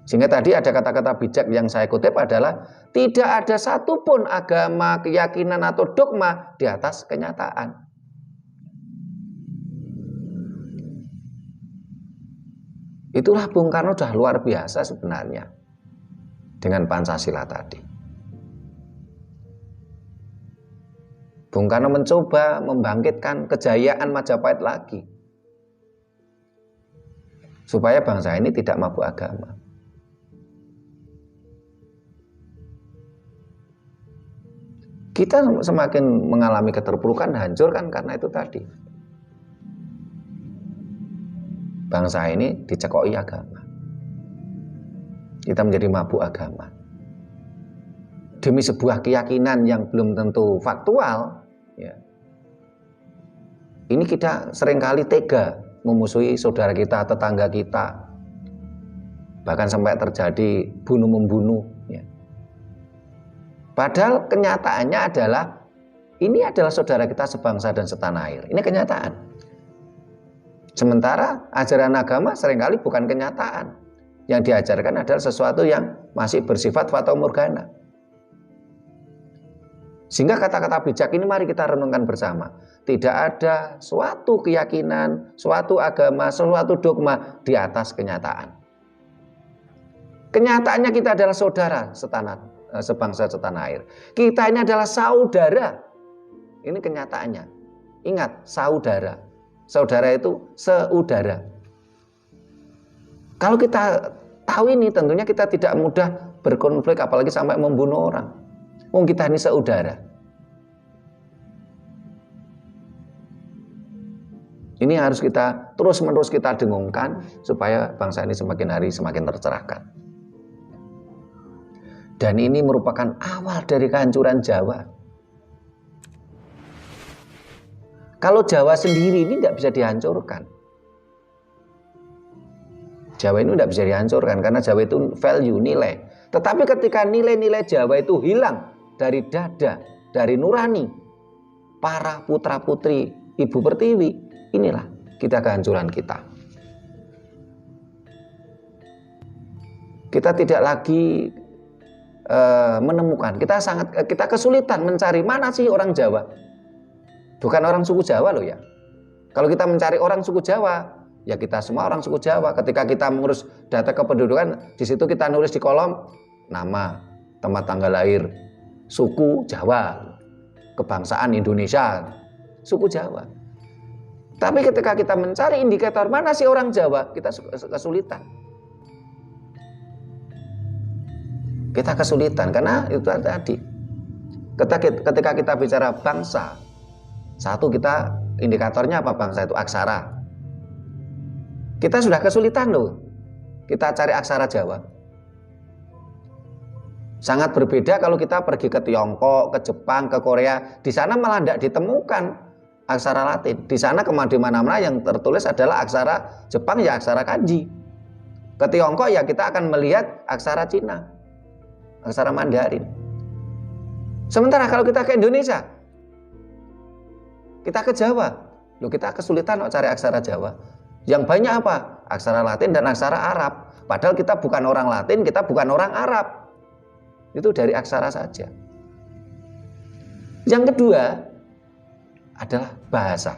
Sehingga tadi ada kata-kata bijak yang saya kutip adalah tidak ada satupun agama, keyakinan atau dogma di atas kenyataan. Itulah Bung Karno sudah luar biasa sebenarnya dengan Pancasila tadi. Bung Karno mencoba membangkitkan kejayaan Majapahit lagi supaya bangsa ini tidak mabuk agama. Kita semakin mengalami keterpurukan, hancur kan karena itu tadi. Bangsa ini dicekoi agama. Kita menjadi mabuk agama. Demi sebuah keyakinan yang belum tentu faktual, ya. Ini kita seringkali tega memusuhi saudara kita, tetangga kita. Bahkan sampai terjadi bunuh-membunuh. Ya. Padahal kenyataannya adalah ini adalah saudara kita sebangsa dan setanah air. Ini kenyataan. Sementara ajaran agama seringkali bukan kenyataan. Yang diajarkan adalah sesuatu yang masih bersifat fatamorgana. Sehingga kata-kata bijak ini mari kita renungkan bersama. Tidak ada suatu keyakinan, suatu agama, suatu dogma di atas kenyataan. Kenyataannya kita adalah saudara sebangsa setanah air. Kita ini adalah saudara. Ini kenyataannya. Ingat, saudara. Saudara itu seudara. Kalau kita tahu ini, tentunya kita tidak mudah berkonflik, apalagi sampai membunuh orang. Kita ini saudara. Ini harus kita terus-menerus kita dengungkan supaya bangsa ini semakin hari semakin tercerahkan. Dan ini merupakan awal dari kehancuran Jawa. Kalau Jawa sendiri ini tidak bisa dihancurkan. Jawa ini tidak bisa dihancurkan karena Jawa itu value, nilai. Tetapi ketika nilai-nilai Jawa itu hilang dari dada, dari nurani para putra-putri Ibu Pertiwi, inilah kita kehancuran kita. Kita tidak lagi menemukan, kita kesulitan mencari mana sih orang Jawa. Bukan orang suku Jawa loh ya. Kalau kita mencari orang suku Jawa, ya kita semua orang suku Jawa. Ketika kita mengurus data kependudukan, di situ kita nulis di kolom nama, tempat tanggal lahir, suku Jawa, kebangsaan Indonesia, suku Jawa. Tapi ketika kita mencari indikator mana sih orang Jawa, kita kesulitan. Kita kesulitan karena itu tadi. Ketika kita bicara bangsa, satu kita indikatornya apa bangsa itu? Aksara. Kita sudah kesulitan loh. Kita cari aksara Jawa. Sangat berbeda kalau kita pergi ke Tiongkok, ke Jepang, ke Korea. Di sana malah tidak ditemukan aksara Latin. Di sana di mana-mana yang tertulis adalah aksara Jepang, ya aksara kanji. Ke Tiongkok ya kita akan melihat aksara Cina, aksara Mandarin. Sementara kalau kita ke Indonesia, kita ke Jawa, loh kita kesulitan cari aksara Jawa. Yang banyak apa? Aksara Latin dan aksara Arab. Padahal kita bukan orang Latin, kita bukan orang Arab. Itu dari aksara saja. Yang kedua adalah bahasa.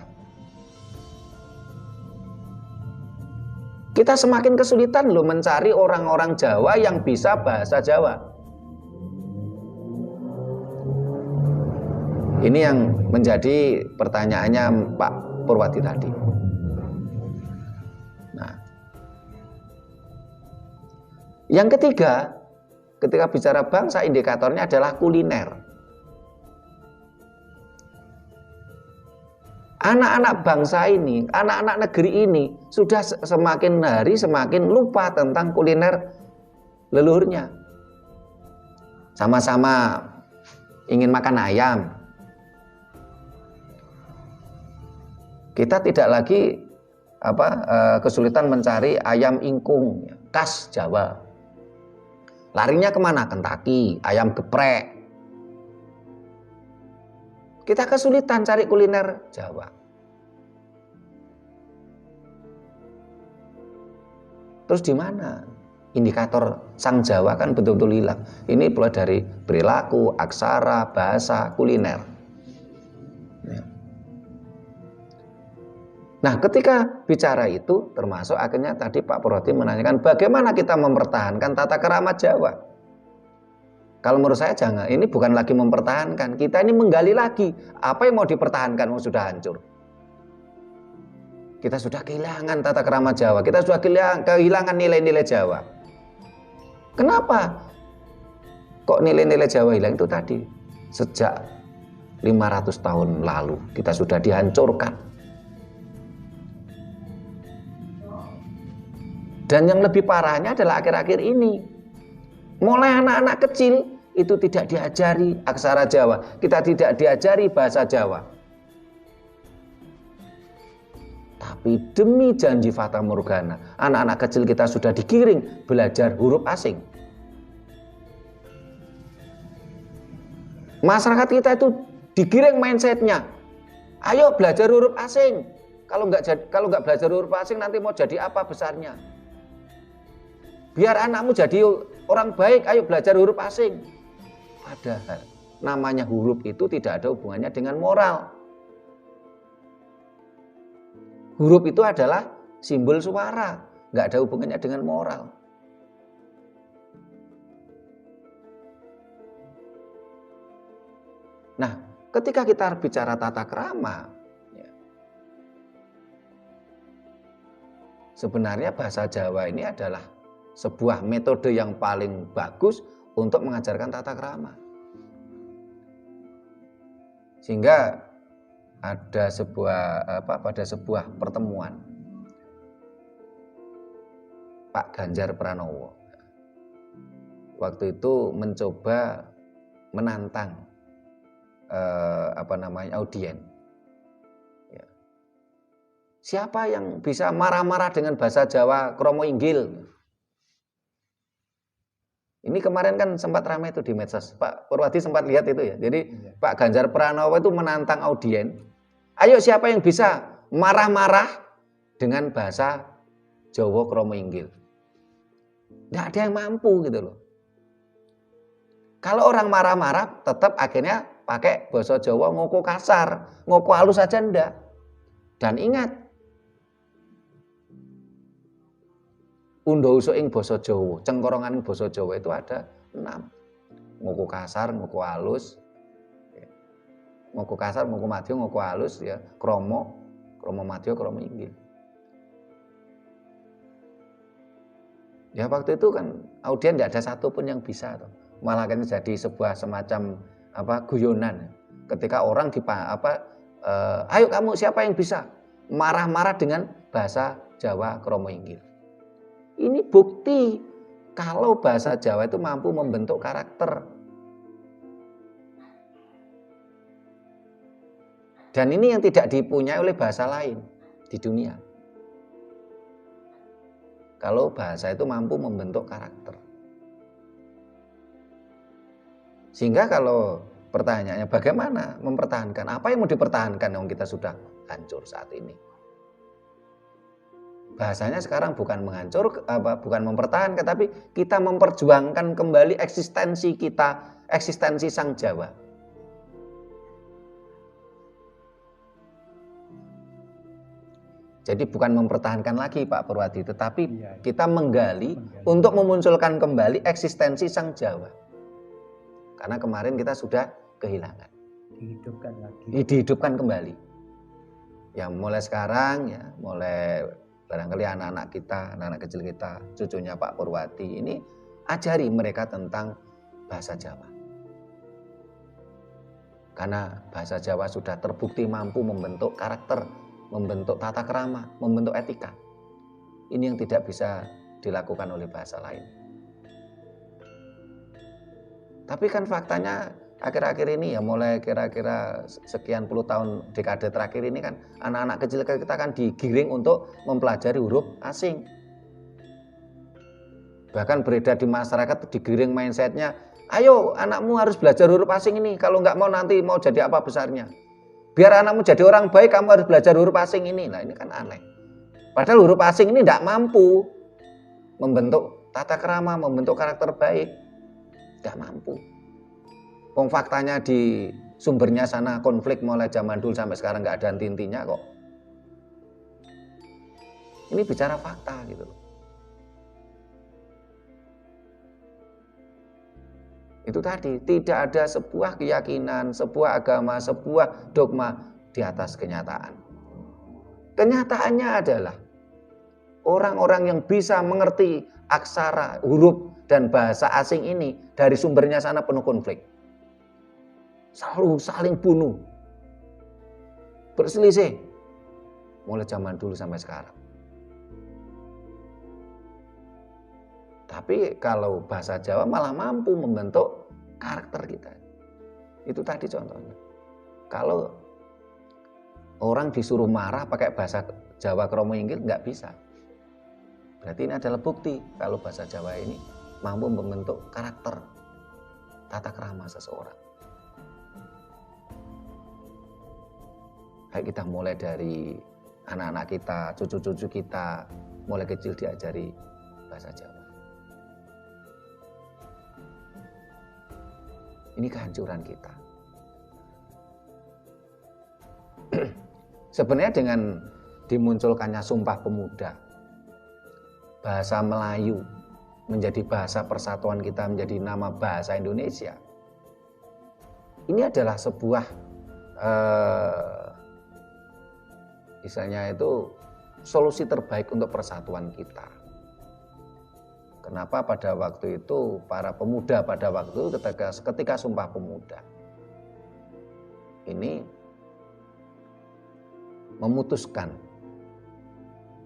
Kita semakin kesulitan loh mencari orang-orang Jawa yang bisa bahasa Jawa. Ini yang menjadi pertanyaannya Pak Purwadi tadi. Nah, yang ketiga, ketika bicara bangsa, indikatornya adalah kuliner. Anak-anak bangsa ini, anak-anak negeri ini sudah semakin hari semakin lupa tentang kuliner leluhurnya. Sama-sama ingin makan ayam. Kita tidak lagi kesulitan mencari ayam ingkung khas Jawa. Larinya kemana? Kentucky, ayam geprek. Kita kesulitan cari kuliner Jawa. Terus di mana? Indikator sang Jawa kan betul-betul hilang. Ini mulai dari perilaku, aksara, bahasa, kuliner. Nah, ketika bicara itu, termasuk akhirnya tadi Pak Purwadi menanyakan bagaimana kita mempertahankan tata kerama Jawa. Kalau menurut saya jangan, ini bukan lagi mempertahankan, kita ini menggali lagi apa yang mau dipertahankan, sudah hancur. Kita sudah kehilangan tata kerama Jawa, kita sudah kehilangan nilai-nilai Jawa. Kenapa? Kok nilai-nilai Jawa hilang? Itu tadi, sejak 500 tahun lalu kita sudah dihancurkan. Dan yang lebih parahnya adalah akhir-akhir ini. Mulai anak-anak kecil itu tidak diajari aksara Jawa. Kita tidak diajari bahasa Jawa. Tapi demi janji Fata Morgana, anak-anak kecil kita sudah digiring belajar huruf asing. Masyarakat kita itu digiring mindsetnya. Ayo belajar huruf asing. Kalau nggak belajar huruf asing nanti mau jadi apa besarnya? Biar anakmu jadi orang baik, ayo belajar huruf asing. Padahal namanya huruf itu tidak ada hubungannya dengan moral. Huruf itu adalah simbol suara, nggak ada hubungannya dengan moral. Nah, ketika kita bicara tata krama, sebenarnya bahasa Jawa ini adalah sebuah metode yang paling bagus untuk mengajarkan tata krama. Sehingga ada pada sebuah pertemuan Pak Ganjar Pranowo, waktu itu mencoba menantang audien. Ya. Siapa yang bisa marah-marah dengan bahasa Jawa kromo inggil? Ini kemarin kan sempat ramai itu di medsos. Pak Purwadi sempat lihat itu ya. Jadi Pak Ganjar Pranowo itu menantang audien. Ayo siapa yang bisa marah-marah dengan bahasa Jawa kromo inggil? Tidak ada yang mampu gitu loh. Kalau orang marah-marah tetap akhirnya pakai bahasa Jawa ngoko kasar, ngoko halus saja ndak. Dan ingat, undha usuk ing basa Jawa, cengkorongan ing basa Jawa itu ada 6. Ngoko kasar, ngoko halus, ngoko kasar, ngoko madya, ngoko halus ya, kromo, kromo madya, kromo inggil. Ya waktu itu kan audien tidak ada satupun yang bisa toh. Malah kan jadi sebuah semacam guyonan. Ketika orang ayo kamu siapa yang bisa marah-marah dengan bahasa Jawa kromo inggil. Ini bukti kalau bahasa Jawa itu mampu membentuk karakter. Dan ini yang tidak dipunyai oleh bahasa lain di dunia. Kalau bahasa itu mampu membentuk karakter. Sehingga kalau pertanyaannya bagaimana mempertahankan? Apa yang mau dipertahankan yang kita sudah hancur saat ini? Bahasanya sekarang bukan menghancur, bukan mempertahankan, tapi kita memperjuangkan kembali eksistensi kita, eksistensi Sang Jawa. Jadi bukan mempertahankan lagi Pak Purwadi, tetapi kita menggali untuk memunculkan kembali eksistensi Sang Jawa. Karena kemarin kita sudah kehilangan. Dihidupkan lagi. Dihidupkan kembali. Ya mulai sekarang ya, mulai barangkali anak-anak kita, anak-anak kecil kita, cucunya Pak Purwadi ini ajari mereka tentang bahasa Jawa. Karena bahasa Jawa sudah terbukti mampu membentuk karakter, membentuk tata krama, membentuk etika. Ini yang tidak bisa dilakukan oleh bahasa lain. Tapi kan faktanya akhir-akhir ini ya mulai kira-kira sekian puluh tahun dekade terakhir ini kan anak-anak kecil kita kan digiring untuk mempelajari huruf asing. Bahkan beredar di masyarakat digiring mindsetnya, ayo anakmu harus belajar huruf asing ini, kalau nggak mau nanti mau jadi apa besarnya. Biar anakmu jadi orang baik kamu harus belajar huruf asing ini. Nah ini kan aneh. Padahal huruf asing ini tidak mampu membentuk tata krama, membentuk karakter baik. Tidak mampu. Wong faktanya di sumbernya sana konflik mulai zaman dulu sampai sekarang nggak ada henti-hentinya kok. Ini bicara fakta gitu. Itu tadi, tidak ada sebuah keyakinan, sebuah agama, sebuah dogma di atas kenyataan. Kenyataannya adalah orang-orang yang bisa mengerti aksara, huruf, dan bahasa asing ini dari sumbernya sana penuh konflik. Selalu saling bunuh. Berselisih. Mulai zaman dulu sampai sekarang. Tapi kalau bahasa Jawa malah mampu membentuk karakter kita. Itu tadi contohnya. Kalau orang disuruh marah pakai bahasa Jawa kromo inggil nggak bisa. Berarti ini adalah bukti kalau bahasa Jawa ini mampu membentuk karakter, tata krama seseorang. Baik kita mulai dari anak-anak kita, cucu-cucu kita, mulai kecil diajari bahasa Jawa. Ini kehancuran kita. Sebenarnya dengan dimunculkannya Sumpah Pemuda, bahasa Melayu menjadi bahasa persatuan kita, menjadi nama bahasa Indonesia. Ini adalah sebuah misalnya itu solusi terbaik untuk persatuan kita. Kenapa pada waktu itu para pemuda pada waktu itu ketika Sumpah Pemuda ini memutuskan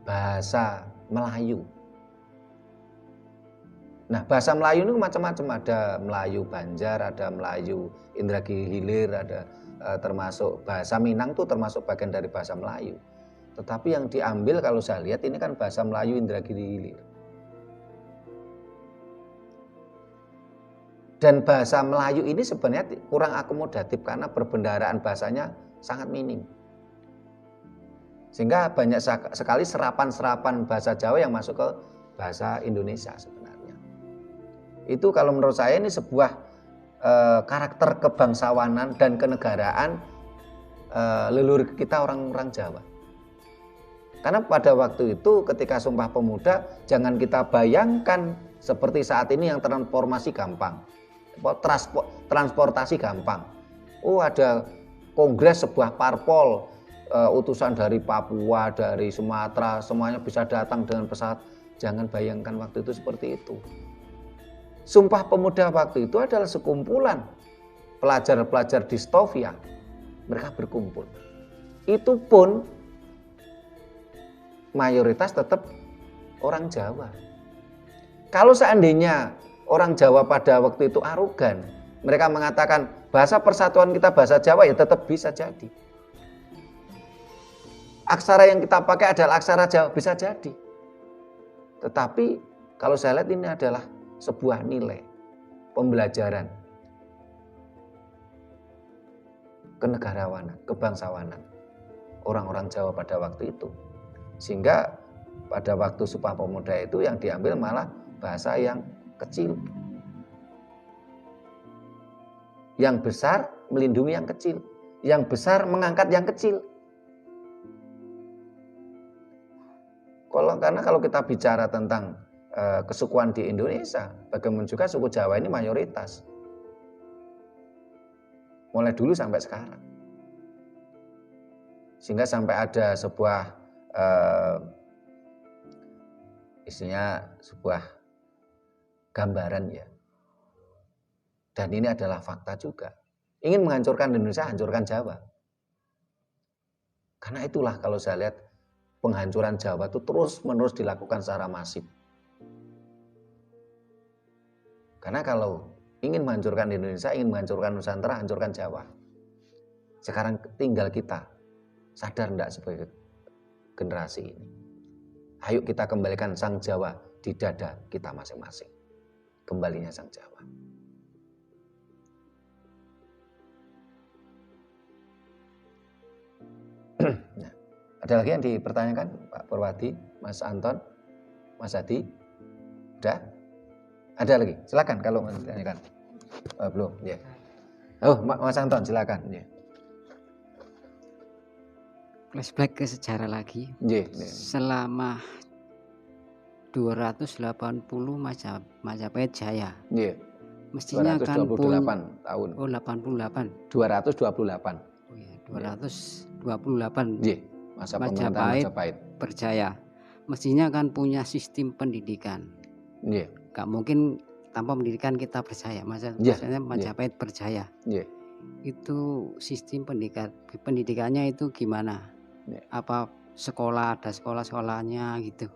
bahasa Melayu Nah, bahasa Melayu ini macam-macam, ada Melayu Banjar, ada Melayu Indragiri Hilir, ada termasuk bahasa Minang tuh termasuk bagian dari bahasa Melayu. Tetapi yang diambil kalau saya lihat ini kan bahasa Melayu Indragiri Hilir. Dan bahasa Melayu ini sebenarnya kurang akomodatif karena perbendaharaan bahasanya sangat minim. Sehingga banyak sekali serapan-serapan bahasa Jawa yang masuk ke bahasa Indonesia sebenarnya. Itu kalau menurut saya ini sebuah karakter kebangsawanan dan kenegaraan leluhur kita orang-orang Jawa. Karena pada waktu itu ketika Sumpah Pemuda jangan kita bayangkan seperti saat ini yang transformasi gampang. Transportasi gampang. Oh, ada kongres sebuah parpol, utusan dari Papua, dari Sumatera, semuanya bisa datang dengan pesawat. Jangan bayangkan waktu itu seperti itu. Sumpah Pemuda waktu itu adalah sekumpulan pelajar-pelajar di Stovia. Mereka berkumpul. Itu pun mayoritas tetap orang Jawa. Kalau seandainya orang Jawa pada waktu itu arogan, mereka mengatakan bahasa persatuan kita bahasa Jawa, ya tetap bisa jadi. Aksara yang kita pakai adalah aksara Jawa, bisa jadi. Tetapi kalau saya lihat ini adalah sebuah nilai pembelajaran kenegarawanan, kebangsawanan orang-orang Jawa pada waktu itu. Sehingga pada waktu Sumpah Pemuda itu yang diambil malah bahasa yang kecil. Yang besar melindungi yang kecil. Yang besar mengangkat yang kecil. Karena kalau kita bicara tentang kesukuan di Indonesia, bagaimana juga suku Jawa ini mayoritas. Mulai dulu sampai sekarang. Sehingga sampai ada sebuah isinya sebuah gambaran ya. Dan ini adalah fakta juga. Ingin menghancurkan Indonesia, hancurkan Jawa. Karena itulah kalau saya lihat penghancuran Jawa itu terus-menerus dilakukan secara masif. Karena kalau ingin menghancurkan Indonesia, ingin menghancurkan Nusantara, hancurkan Jawa. Sekarang tinggal kita sadar enggak sebagai generasi ini. Ayo kita kembalikan sang Jawa di dada kita masing-masing. Kembalinya sang Jawa. Nah, ada lagi yang dipertanyakan Pak Purwadi, Mas Anton, Mas Hadi? Udah? Ada lagi? Silakan kalau mau ditanyakan. Belum, ya. Oh, Mas Anton silakan. Ya. Flashback ke sejarah lagi. Selama 280 Majapahit Jaya. Mestinya kan 228 tahun. Oh, 88. 228. Oh ya, 228. Masa pemerintahan Majapahit berjaya. Mestinya kan punya sistem pendidikan. Gak mungkin tanpa pendidikan kita berjaya. Maksudnya Majapahit berjaya. Itu sistem pendidikannya itu gimana? Apa sekolah, ada sekolah-sekolahnya gitu?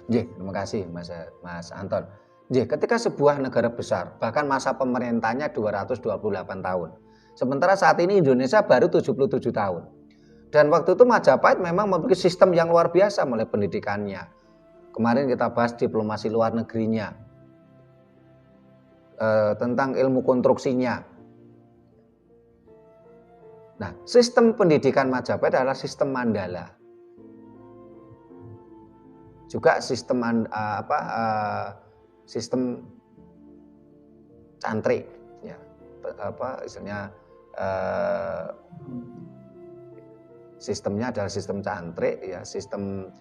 Terima kasih Mas Anton. Ketika sebuah negara besar, bahkan masa pemerintahnya 228 tahun. Sementara saat ini Indonesia baru 77 tahun. Dan waktu itu Majapahit memang memiliki sistem yang luar biasa mulai pendidikannya. Kemarin kita bahas diplomasi luar negerinya. Tentang ilmu konstruksinya. Nah, sistem pendidikan Majapahit adalah sistem Mandala. Juga sistem sistem cantrik, ya, istilahnya sistemnya adalah sistem cantrik, ya, sistem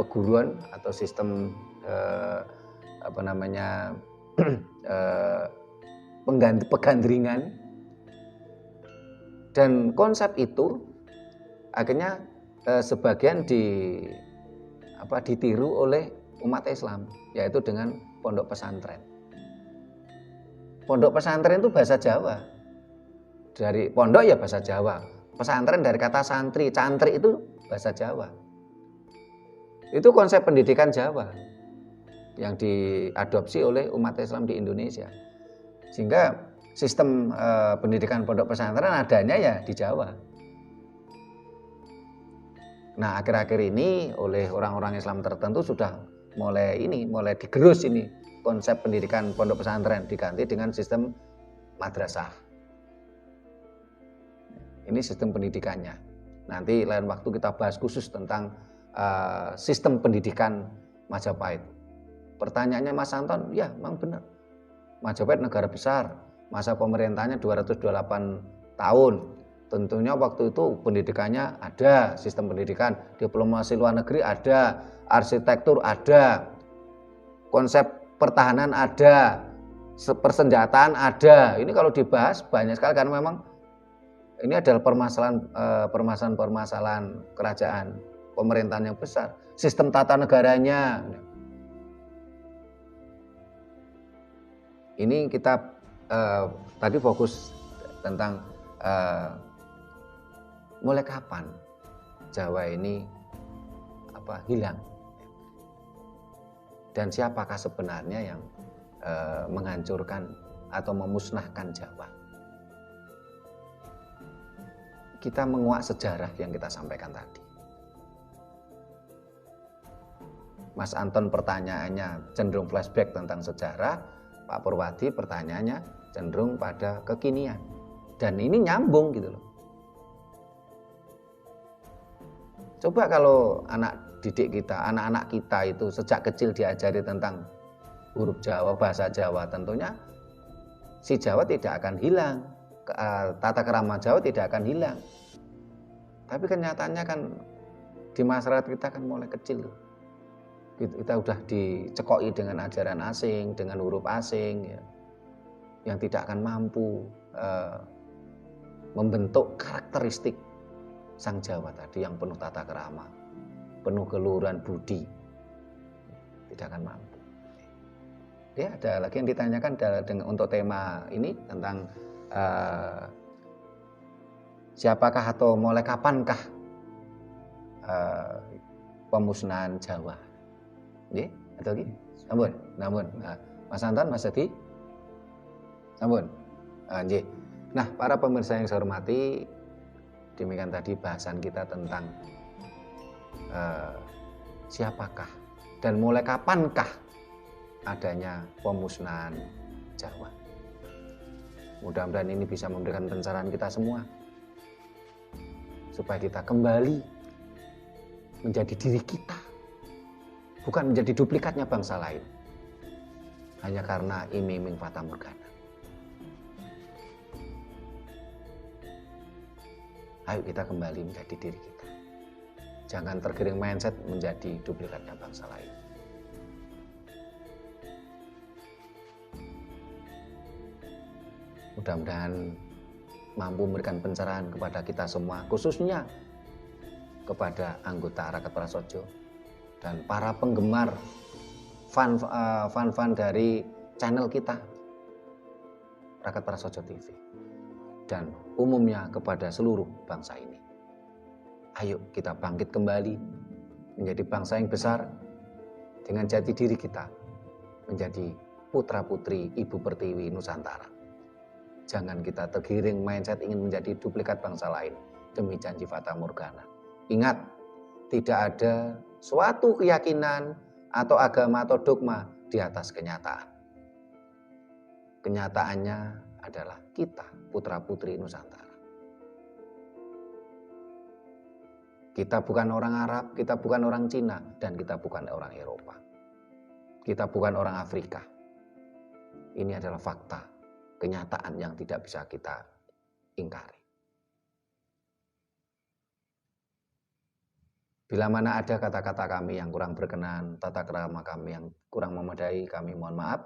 peguruan atau sistem pegandringan. Dan konsep itu akhirnya sebagian ditiru oleh umat Islam, yaitu dengan pondok pesantren. Pondok pesantren itu bahasa Jawa. Dari pondok ya bahasa Jawa. Pesantren dari kata santri, cantri itu bahasa Jawa. Itu konsep pendidikan Jawa. yang diadopsi oleh umat Islam di Indonesia. Sehingga sistem pendidikan pondok pesantren adanya ya di Jawa. Nah, akhir-akhir ini oleh orang-orang Islam tertentu sudah mulai digerus ini konsep pendidikan pondok pesantren, diganti dengan sistem madrasah. Ini sistem pendidikannya. Nanti lain waktu kita bahas khusus tentang sistem pendidikan Majapahit. Pertanyaannya Mas Anton, ya memang benar. Majapahit negara besar, masa pemerintahnya 228 tahun. Tentunya waktu itu pendidikannya ada, sistem pendidikan, diplomasi luar negeri ada, arsitektur ada, konsep pertahanan ada, persenjataan ada. Ini kalau dibahas banyak sekali karena memang ini adalah permasalahan kerajaan, pemerintahan yang besar, sistem tata negaranya. Ini kita tadi fokus tentang mulai kapan Jawa ini hilang, dan siapakah sebenarnya yang menghancurkan atau memusnahkan Jawa. Kita menguak sejarah yang kita sampaikan tadi. Mas Anton pertanyaannya cenderung flashback tentang sejarah, Pak Purwadi pertanyaannya cenderung pada kekinian, dan ini nyambung gitu loh. Coba kalau anak didik kita, anak-anak kita itu sejak kecil diajari tentang huruf Jawa, bahasa Jawa, tentunya si Jawa tidak akan hilang, tata kerama Jawa tidak akan hilang. Tapi kenyataannya kan di masyarakat kita kan mulai kecil. Kita udah dicekoi dengan ajaran asing, dengan huruf asing, ya, yang tidak akan mampu membentuk karakteristik Sang Jawa tadi yang penuh tata kerama, penuh keluhuran budi, tidak akan mampu. Ya, ada lagi yang ditanyakan untuk tema ini tentang siapakah atau mulai kapankah pemusnahan Jawa? Nggih, atau gini? Namun, Mas Anton, Mas Adi, namun, nggih. Nah, para pemirsa yang saya hormati, demikian tadi bahasan kita tentang siapakah dan mulai kapankah adanya pemusnahan Jawa. Mudah-mudahan ini bisa memberikan pencerahan kita semua, supaya kita kembali menjadi diri kita, bukan menjadi duplikatnya bangsa lain, hanya karena iming-iming fata morgana. Ayo kita kembali menjadi diri kita. Jangan tergiring mindset menjadi duplikatnya bangsa lain. Mudah-mudahan mampu memberikan pencerahan kepada kita semua, khususnya kepada anggota Raket Prasojo dan para penggemar fan dari channel kita Raket Prasojo TV, dan umumnya kepada seluruh bangsa ini. Ayo kita bangkit kembali menjadi bangsa yang besar dengan jati diri kita menjadi putra-putri Ibu Pertiwi Nusantara. Jangan kita tergiring mindset ingin menjadi duplikat bangsa lain demi janji fata morgana. Ingat, tidak ada suatu keyakinan atau agama atau dogma di atas kenyataan. Kenyataannya adalah kita, putra-putri Nusantara. Kita bukan orang Arab, kita bukan orang Cina, dan kita bukan orang Eropa. Kita bukan orang Afrika. Ini adalah fakta, kenyataan yang tidak bisa kita ingkari. Bila mana ada kata-kata kami yang kurang berkenan, tata krama kami yang kurang memadai, kami mohon maaf.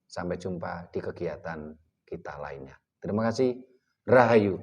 Sampai jumpa di kegiatan kita lainnya. Terima kasih. Rahayu.